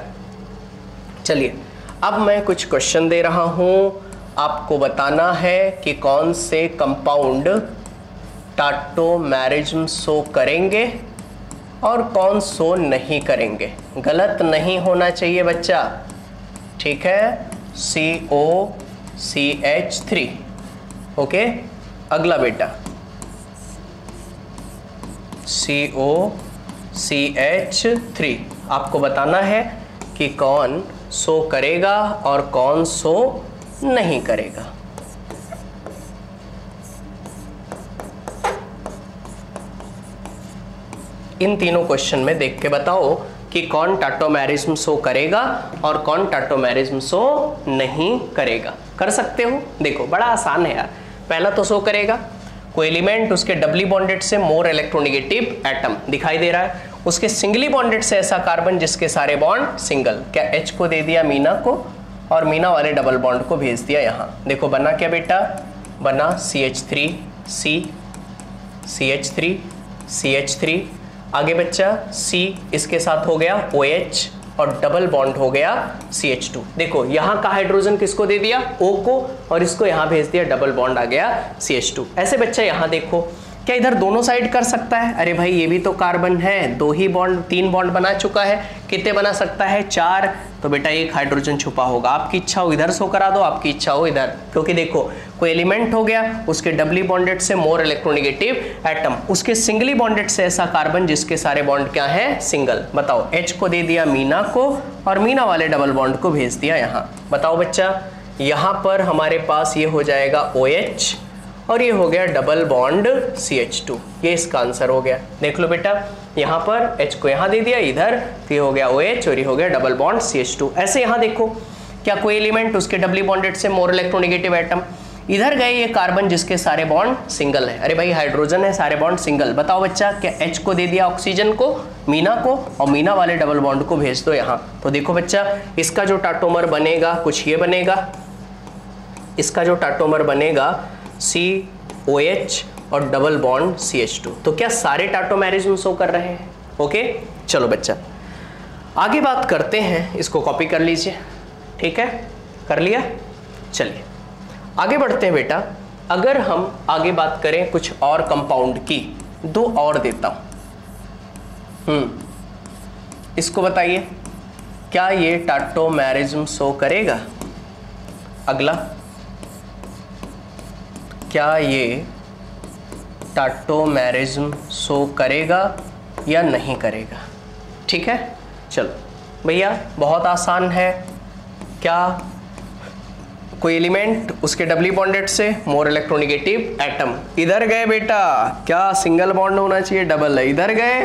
चलिए अब मैं कुछ क्वेश्चन दे रहा हूं, आपको बताना है कि कौन से कंपाउंड टाटोमेरिज्म शो करेंगे और कौन शो नहीं करेंगे। गलत नहीं होना चाहिए बच्चा, ठीक है। COCH3। ओके, अगला बेटा COCH3। आपको बताना है कि कौन शो करेगा और कौन शो नहीं करेगा। इन तीनों क्वेश्चन में देख के बताओ कि कौन टाटोमेरिज्म शो करेगा और कौन टाटोमेरिज्म शो नहीं करेगा। कर सकते हो, देखो बड़ा आसान है यार। पहला तो शो करेगा, कोई एलिमेंट उसके डबली बॉन्डेड से मोर इलेक्ट्रोनेगेटिव एटम दिखाई दे रहा है, उसके सिंगली बॉन्डेड से ऐसा कार्बन जिसके सारे बॉन्ड सिंगल। क्या H को दे दिया मीना को और मीना वाले डबल बॉन्ड को भेज दिया यहाँ। देखो बना क्या बेटा, बना CH3C, CH3, CH3। आगे बच्चा C इसके साथ हो गया OH और डबल बॉन्ड हो गया CH2। देखो यहाँ का हाइड्रोजन किसको दे दिया, O को, और इसको यहाँ भेज दिया, डबल बॉन्ड आ गया CH2। ऐसे बच्चा यहाँ देखो, क्या इधर दोनों साइड कर सकता है? अरे भाई ये भी तो कार्बन है, दो ही बॉन्ड, तीन बॉन्ड बना चुका है, कितने बना सकता है, 4। तो बेटा एक हाइड्रोजन छुपा होगा। आपकी इच्छा हो इधर शो करा दो, आपकी इच्छा हो इधर, क्योंकि देखो कोई एलिमेंट हो गया, उसके डबली बॉन्डेड से मोर इलेक्ट्रोनेगेटिव एटम, उसके सिंगली बॉन्डेड से ऐसा कार्बन जिसके सारे बॉन्ड क्या है, सिंगल। बताओ H को दे दिया मीना को और मीना वाले डबल बॉन्ड को भेज दिया यहाँ। बताओ बच्चा, यहाँ पर हमारे पास ये हो जाएगा OH और ये हो गया डबल बॉन्ड CH2। ये इसका आंसर हो गया। देख लो बेटा, यहाँ पर H को यहाँ दे दिया इधर, तो ये हो गया OH और ये हो गया डबल बॉन्ड CH2। ऐसे यहाँ देखो, क्या कोई एलिमेंट उसके डबली बॉन्डेड से मोर इलेक्ट्रोनेगेटिव एटम, इधर गए ये कार्बन जिसके सारे बॉन्ड सिंगल है। अरे भाई हाइड्रोजन है, सारे बॉन्ड सिंगल। बताओ बच्चा, क्या H को दे दिया ऑक्सीजन को, मीना को, और मीना वाले डबल बॉन्ड को भेज दो यहाँ। तो देखो बच्चा, इसका जो टाटोमर बनेगा कुछ ये बनेगा, इसका जो टाटोमर बनेगा COH और डबल बॉन्ड CH2। तो क्या सारे टाटोमेरिज्म शो कर रहे हैं? ओके, चलो बच्चा आगे बात करते हैं। इसको कॉपी कर लीजिए, ठीक है, कर लिया। चलिए आगे बढ़ते हैं बेटा। अगर हम आगे बात करें कुछ और कंपाउंड की, दो और देता हूं। इसको बताइए, क्या ये टाटोमेरिज्म शो करेगा? अगला, क्या ये टाटोमेरिज्म शो करेगा या नहीं करेगा? ठीक है, चलो भैया बहुत आसान है। क्या कोई एलिमेंट उसके डबली बॉन्डेड से मोर इलेक्ट्रोनेगेटिव एटम, इधर गए बेटा, क्या सिंगल बॉन्ड होना चाहिए, डबल है, इधर गए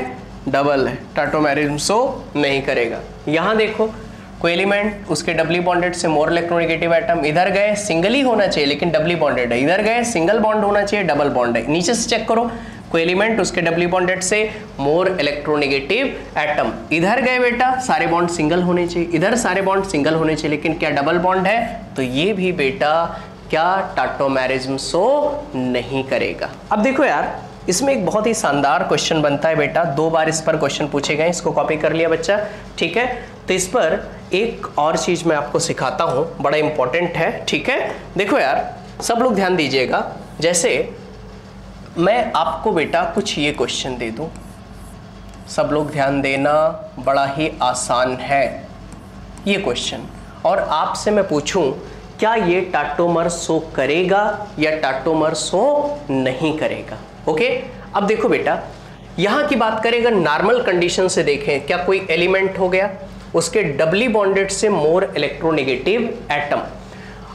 डबल है, टाटोमेरिज्म शो नहीं करेगा। यहां देखो कोई एलिमेंट उसके डबली बॉन्डेड से मोर इलेक्ट्रोनेगेटिव एटम, इधर गए सिंगल ही होना चाहिए लेकिन डबली बॉन्डेड है, इधर गए सिंगल बॉन्ड होना चाहिए, डबल बॉन्ड है। नीचे से चेक करो, कोई एलिमेंट उसके डबली बॉन्डेड से मोर इलेक्ट्रोनेगेटिव एटम, इधर गए बेटा सारे बॉन्ड सिंगल होने चाहिए, इधर सारे बॉन्ड सिंगल होने चाहिए, लेकिन क्या डबल बॉन्ड है, तो ये भी बेटा क्या टाटोमेरिज्म शो नहीं करेगा। अब देखो यार, इसमें एक बहुत ही शानदार क्वेश्चन बनता है बेटा, 2 बार इस पर क्वेश्चन पूछे गए। इसको कॉपी कर लिया बच्चा, ठीक है। तो इस पर एक और चीज मैं आपको सिखाता हूं, बड़ा इंपॉर्टेंट है, ठीक है। देखो यार, सब लोग ध्यान दीजिएगा। जैसे मैं आपको बेटा कुछ ये क्वेश्चन दे दूं, सब लोग ध्यान देना, बड़ा ही आसान है ये क्वेश्चन, और आपसे मैं पूछूं क्या ये टाटोमर शो करेगा या टाटोमर शो नहीं करेगा। ओके, अब देखो बेटा, यहां की बात करें अगर नॉर्मल कंडीशन से देखें, क्या कोई एलिमेंट हो गया, उसके डबली बॉन्डेड से मोर इलेक्ट्रोनेगेटिव एटम,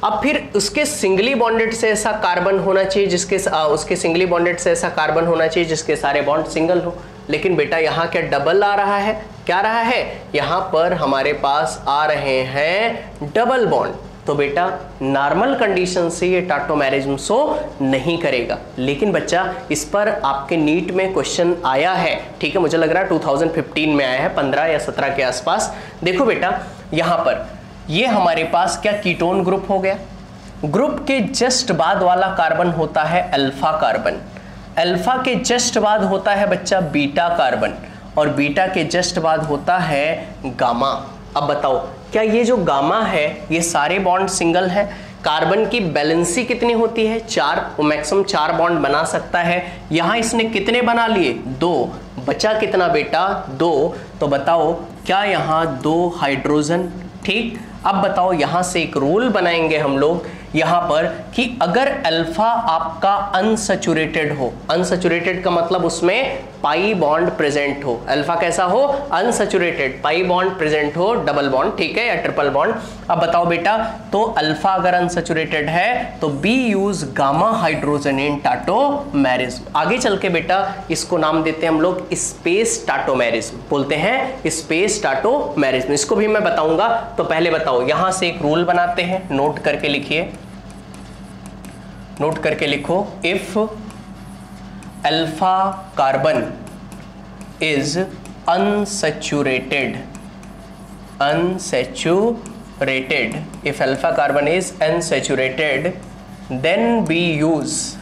अब फिर उसके सिंगली बॉन्डेड से ऐसा कार्बन होना चाहिए जिसके उसके सिंगली बॉन्डेड से ऐसा कार्बन होना चाहिए जिसके सारे बॉन्ड सिंगल हो। लेकिन बेटा यहाँ क्या डबल आ रहा है, क्या रहा है, यहाँ पर हमारे पास आ रहे हैं डबल बॉन्ड। तो बेटा नॉर्मल कंडीशन से ये टाटोमेरिज्म शो नहीं करेगा। लेकिन बच्चा इस पर आपके नीट में क्वेश्चन आया है, ठीक है, मुझे लग रहा है 2015 में आया है, 15 या 17 के आसपास। देखो बेटा यहाँ पर ये हमारे पास क्या कीटोन ग्रुप हो गया, ग्रुप के जस्ट बाद वाला कार्बन होता है अल्फा कार्बन, अल्फा के जस्ट बाद होता है बच्चा बीटा कार्बन, और बीटा के जस्ट बाद होता है गामा। अब बताओ क्या ये जो गामा है ये सारे बॉन्ड सिंगल है, कार्बन की बैलेंसी कितनी होती है 4, मैक्सिमम 4 बॉन्ड बना सकता है, यहां इसने कितने बना लिए 2, बचा कितना बेटा 2, तो बताओ क्या यहां 2 हाइड्रोजन, ठीक। अब बताओ यहां से एक रूल बनाएंगे हम लोग यहां पर कि अगर अल्फा आपका अनसैचुरेटेड हो, अनसैचुरेटेड का मतलब उसमें पाई बॉन्ड प्रेजेंट हो, अल्फा कैसा हो अनसैचुरेटेड, पाई बॉन्ड प्रेजेंट हो, डबल बॉन्ड, ठीक है, या ट्रिपल बॉन्ड। अब बताओ बेटा तो अल्फा अगर अनसैचुरेटेड है तो we use gamma hydrogen in tautomerism. आगे चल के बेटा इसको नाम देते हैं हम लोग स्पेस टाटोमेरिज्म, बोलते हैं स्पेस टाटोमेरिज्म, इसको भी मैं बताऊंगा। तो पहले बताओ यहां से एक रूल बनाते हैं, नोट करके लिखिए, नोट करके लिखो, if alpha carbon is unsaturated, if alpha carbon is unsaturated, then we use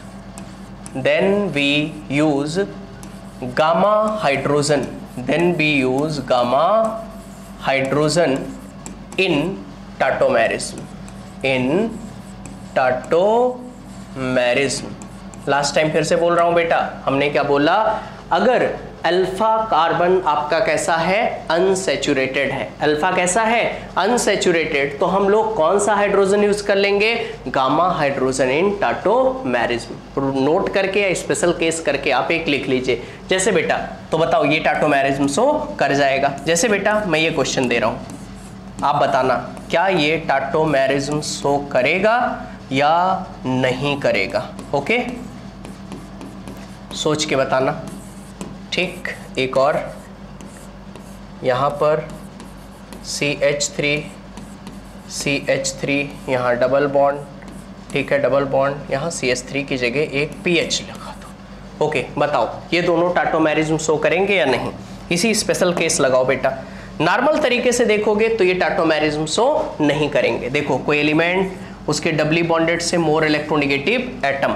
gamma hydrogen, in tautomerism. Last time फिर से बोल रहा हूं बेटा, हमने क्या बोला, अगर अल्फा कार्बन आपका कैसा है अनसैचुरेटेड है, अल्फा कैसा है अनसैचुरेटेड, तो हम लोग कौन सा हाइड्रोजन यूज कर लेंगे, gamma hydrogen in tautomerism. Note करके या स्पेशल केस करके आप एक लिख लीजिए। जैसे बेटा तो बताओ ये टाटोमेरिज्म शो कर जाएगा। जैसे बेटा मैं ये क्वेश्चन दे रहा हूं, आप बताना क्या ये टाटोमेरिज्म शो करेगा या नहीं करेगा, ओके, सोच के बताना, ठीक। एक और यहाँ पर CH3 यहाँ डबल बॉन्ड, ठीक है, डबल बॉन्ड, यहाँ CH3 की जगह एक PH लगा दो, ओके। बताओ ये दोनों टाटोमेरिज्म शो करेंगे या नहीं, इसी स्पेशल केस लगाओ बेटा। नॉर्मल तरीके से देखोगे तो ये टाटोमेरिज्म शो नहीं करेंगे। देखो कोई एलिमेंट, उसके डबली बॉन्डेड से मोर इलेक्ट्रोनेगेटिव एटम,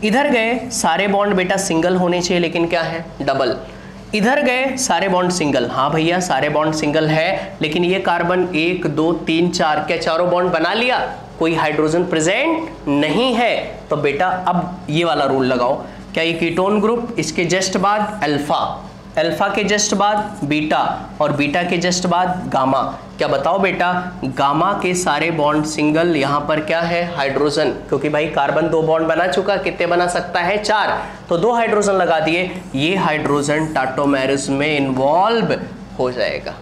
इधर गए सारे बॉन्ड बेटा सिंगल होने चाहिए लेकिन क्या है डबल, इधर गए सारे बॉन्ड सिंगल, हाँ भैया सारे बॉन्ड सिंगल है, लेकिन ये कार्बन 1 2 3 4 क्या चारों बॉन्ड बना लिया, कोई हाइड्रोजन प्रेजेंट नहीं है, तो बेटा अब ये वाला रूल लगाओ, क्या ये कीटोन ग्रुप, इसके जस्ट बाद अल्फा, अल्फा के जस्ट बाद बीटा, और बीटा के जस्ट बाद गामा, क्या बताओ बेटा गामा के सारे बॉन्ड सिंगल, यहां पर क्या है हाइड्रोजन, क्योंकि भाई कार्बन 2 बॉन्ड बना चुका, कितने बना सकता है 4, तो 2 हाइड्रोजन लगा दिए, ये हाइड्रोजन टाटोमेरिज्म में इन्वॉल्व हो जाएगा।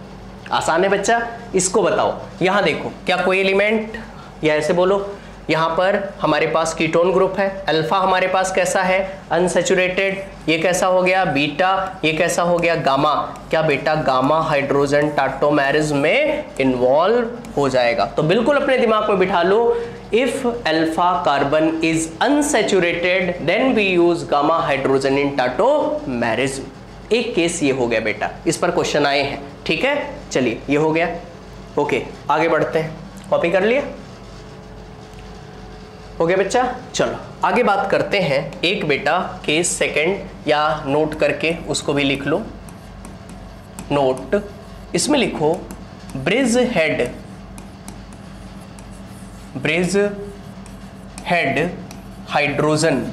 आसान है बच्चा, इसको बताओ। यहां देखो क्या कोई एलिमेंट, या ऐसे बोलो यहाँ पर हमारे पास कीटोन ग्रुप है, अल्फा हमारे पास कैसा है अनसैचुरेटेड, ये कैसा हो गया बीटा, ये कैसा हो गया गामा, क्या बेटा गामा हाइड्रोजन टाटोमेरिज्म में इन्वॉल्व हो जाएगा। तो बिल्कुल अपने दिमाग में बिठा लो, if alpha carbon is unsaturated then we use gamma hydrogen in tautomerism. एक केस ये हो गया बेटा, इस पर क्वेश्चन आए हैं, ठीक है, चलिए ये हो गया, ओके आगे बढ़ते हैं। कॉपी कर लिया, हो गया बच्चा। चलो आगे बात करते हैं एक बेटा केस सेकंड, या नोट करके उसको भी लिख लो, नोट, इसमें लिखो bridge head hydrogen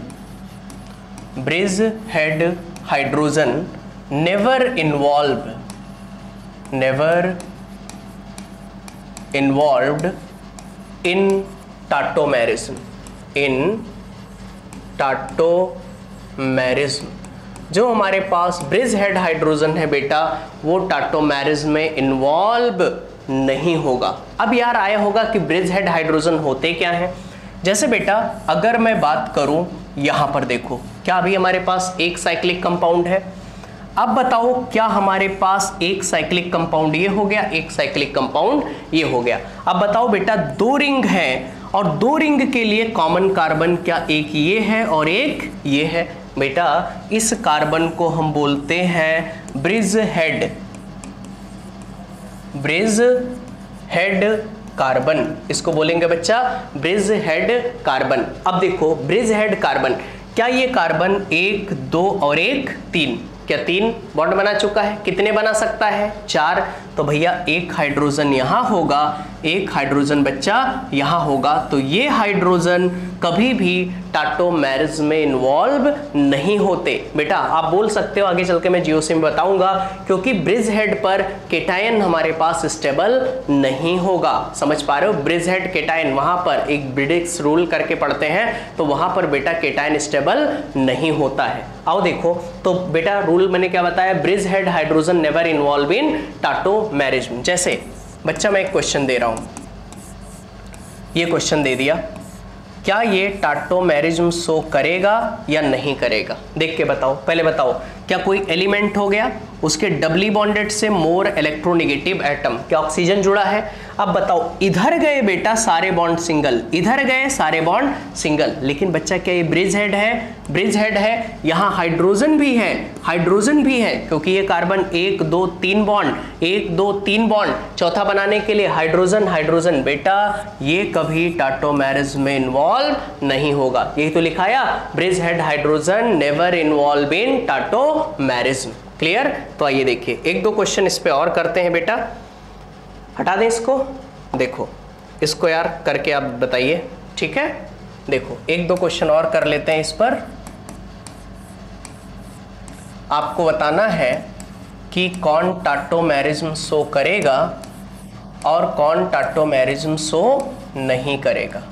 never involved in tautomerism, जो हमारे पास ब्रिज हेड हाइड्रोजन है बेटा वो टाटोमेरिज्म में इन्वॉल्व नहीं होगा। अब यार आया होगा कि ब्रिज हेड हाइड्रोजन होते क्या हैं। जैसे बेटा अगर मैं बात करूं यहां पर देखो, क्या अभी हमारे पास एक साइक्लिक कंपाउंड है। अब बताओ क्या हमारे पास एक साइक्लिक कंपाउंड ये हो गया, एक साइक्लिक कंपाउंड ये हो गया। अब बताओ बेटा दो रिंग है और दो रिंग के लिए कॉमन कार्बन क्या एक ये है और एक ये है। बेटा इस कार्बन को हम बोलते हैं bridge head, bridge head carbon, इसको बोलेंगे बच्चा ब्रिज हेड कार्बन। अब देखो ब्रिज हेड कार्बन, क्या ये कार्बन 1 2 और 1 3, क्या 3 बॉन्ड बना चुका है। कितने बना सकता है 4, तो भैया एक हाइड्रोजन यहां होगा, एक हाइड्रोजन बच्चा यहां होगा। तो ये हाइड्रोजन कभी भी टाटोमेरिज्म में इन्वॉल्व नहीं होते। बेटा आप बोल सकते हो आगे चल के मैं जीओसी में बताऊंगा, क्योंकि ब्रिज हेड पर केटायन हमारे पास स्टेबल नहीं होगा। समझ पा रहे हो, ब्रिज हेड केटायन वहां पर एक ब्रिडिक्स रूल करके पढ़ते हैं, तो वहां पर बेटा केटायन स्टेबल नहीं होता है। आओ देखो, तो बेटा रूल मैंने क्या बताया, bridge head hydrogen never involve in tautomerism. जैसे बच्चा मैं एक क्वेश्चन दे रहा हूं, ये क्वेश्चन दे दिया, क्या ये टाटोमेरिज्म शो करेगा या नहीं करेगा, देख के बताओ। पहले बताओ क्या कोई एलिमेंट हो गया, उसके डबली बॉन्डेड से मोर इलेक्ट्रोनेगेटिव एटम, क्या ऑक्सीजन जुड़ा है। अब बताओ इधर गए बेटा सारे बॉन्ड सिंगल, इधर गए सारे बॉन्ड सिंगल, लेकिन बच्चा क्या ये ब्रिज हेड है, ब्रिज हेड है। यहां हाइड्रोजन भी है, हाइड्रोजन भी है, क्योंकि ये कार्बन 1 2 3 बॉन्ड, 1 2 3 बॉन्ड, चौथा बनाने के लिए हाइड्रोजन हाइड्रोजन। बेटा ये कभी टाटोमेरिज्म में इन्वॉल्व नहीं होगा, यही तो लिखाया, bridge head hydrogen never involve in tautomerism. Clear. तो आइए देखिए एक दो क्वेश्चन इस पे और करते हैं बेटा, हटा दें इसको, देखो इसको यार करके आप बताइए, ठीक है। देखो एक दो क्वेश्चन और कर लेते हैं इस पर, आपको बताना है कि कौन टाटोमेरिज्म शो करेगा और कौन टाटोमेरिज्म शो नहीं करेगा।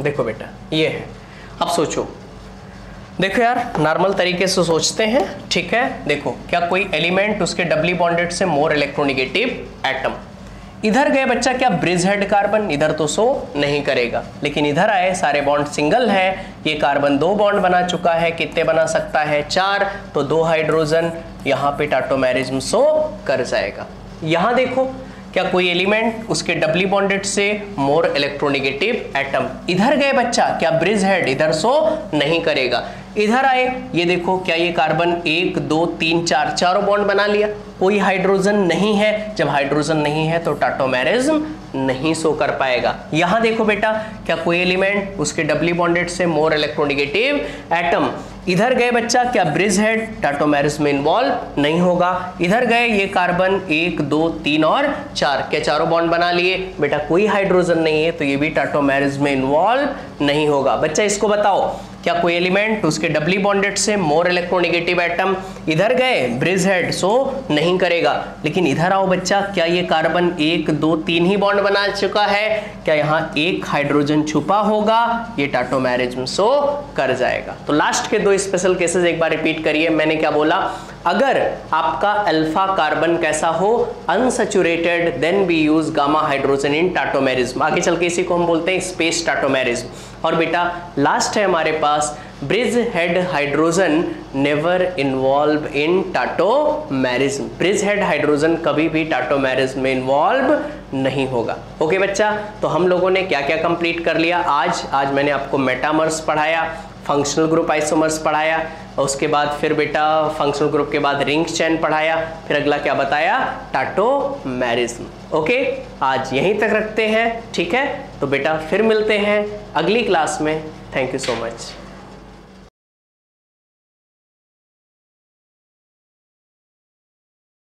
देखो बेटा ये है, अब सोचो, देखो यार नॉर्मल तरीके से सोचते हैं, ठीक है। देखो क्या कोई एलिमेंट उसके डबली बॉन्डेड से मोर इलेक्ट्रोनेगेटिव एटम, इधर गए बच्चा क्या ब्रिज हेड कार्बन, इधर तो शो नहीं करेगा, लेकिन इधर आए सारे बॉन्ड सिंगल है, ये कार्बन 2 बॉन्ड बना चुका है, कितने बना सकता है 4, तो 2 हाइड्रोजन, यहाँ पे टाटोमेरिज्म शो कर जाएगा। यहाँ देखो क्या कोई एलिमेंट उसके डबली बॉन्डेड से मोर इलेक्ट्रोनेगेटिव एटम, इधर गए बच्चा क्या ब्रिज हेड, इधर शो नहीं करेगा। इधर आए ये देखो क्या ये कार्बन 1 2 3 4 चारों बॉन्ड बना लिया, कोई हाइड्रोजन नहीं है, जब हाइड्रोजन नहीं है तो टाटोमेरिज्म नहीं शो कर पाएगा। यहां देखो बेटा क्या कोई एलिमेंट उसके डबली बॉन्डेड से मोर इलेक्ट्रोनेगेटिव एटम, इधर गए बच्चा क्या ब्रिज हेड, टाटोमेरिज्म में इन्वॉल्व नहीं होगा। इधर गए ये कार्बन 1 2 3 और 4, क्या चारों बॉन्ड बना लिए, बेटा कोई हाइड्रोजन नहीं है, तो ये भी टाटोमेरिज्म में इन्वॉल्व नहीं होगा। बच्चा इसको बताओ क्या कोई एलिमेंट उसके डबली बॉन्डेड से मोर इलेक्ट्रोनेगेटिव एटम, इधर गए ब्रिज हेड शो नहीं करेगा, लेकिन इधर आओ बच्चा क्या ये कार्बन 1 2 3 ही बॉन्ड बना चुका है, क्या यहाँ एक हाइड्रोजन छुपा होगा, ये टाटोमेरिज्म शो कर जाएगा। तो लास्ट के 2 स्पेशल केसेस एक बार रिपीट करिए, मैंने क्या बोला, अगर आपका अल्फा कार्बन कैसा हो unsaturated, then we use gamma hydrogen in tautomerism, आगे चल के इसी को हम बोलते हैं स्पेस टाटोमेरिज्म। और बेटा लास्ट है हमारे पास bridge head hydrogen never involve in tautomerism, bridge head hydrogen कभी भी टाटोमेरिज्म में इन्वॉल्व नहीं होगा। ओके बच्चा, तो हम लोगों ने क्या क्या कंप्लीट कर लिया आज मैंने आपको मेटामर्स पढ़ाया, फंक्शनल ग्रुप आइसोमर्स पढ़ाया, और उसके बाद फिर बेटा फंक्शनल ग्रुप के बाद रिंग चेन पढ़ाया, फिर अगला क्या बताया, टाटोमेरिज्म। ओके आज यहीं तक रखते हैं, ठीक है। तो बेटा फिर मिलते हैं अगली क्लास में, थैंक यू सो मच।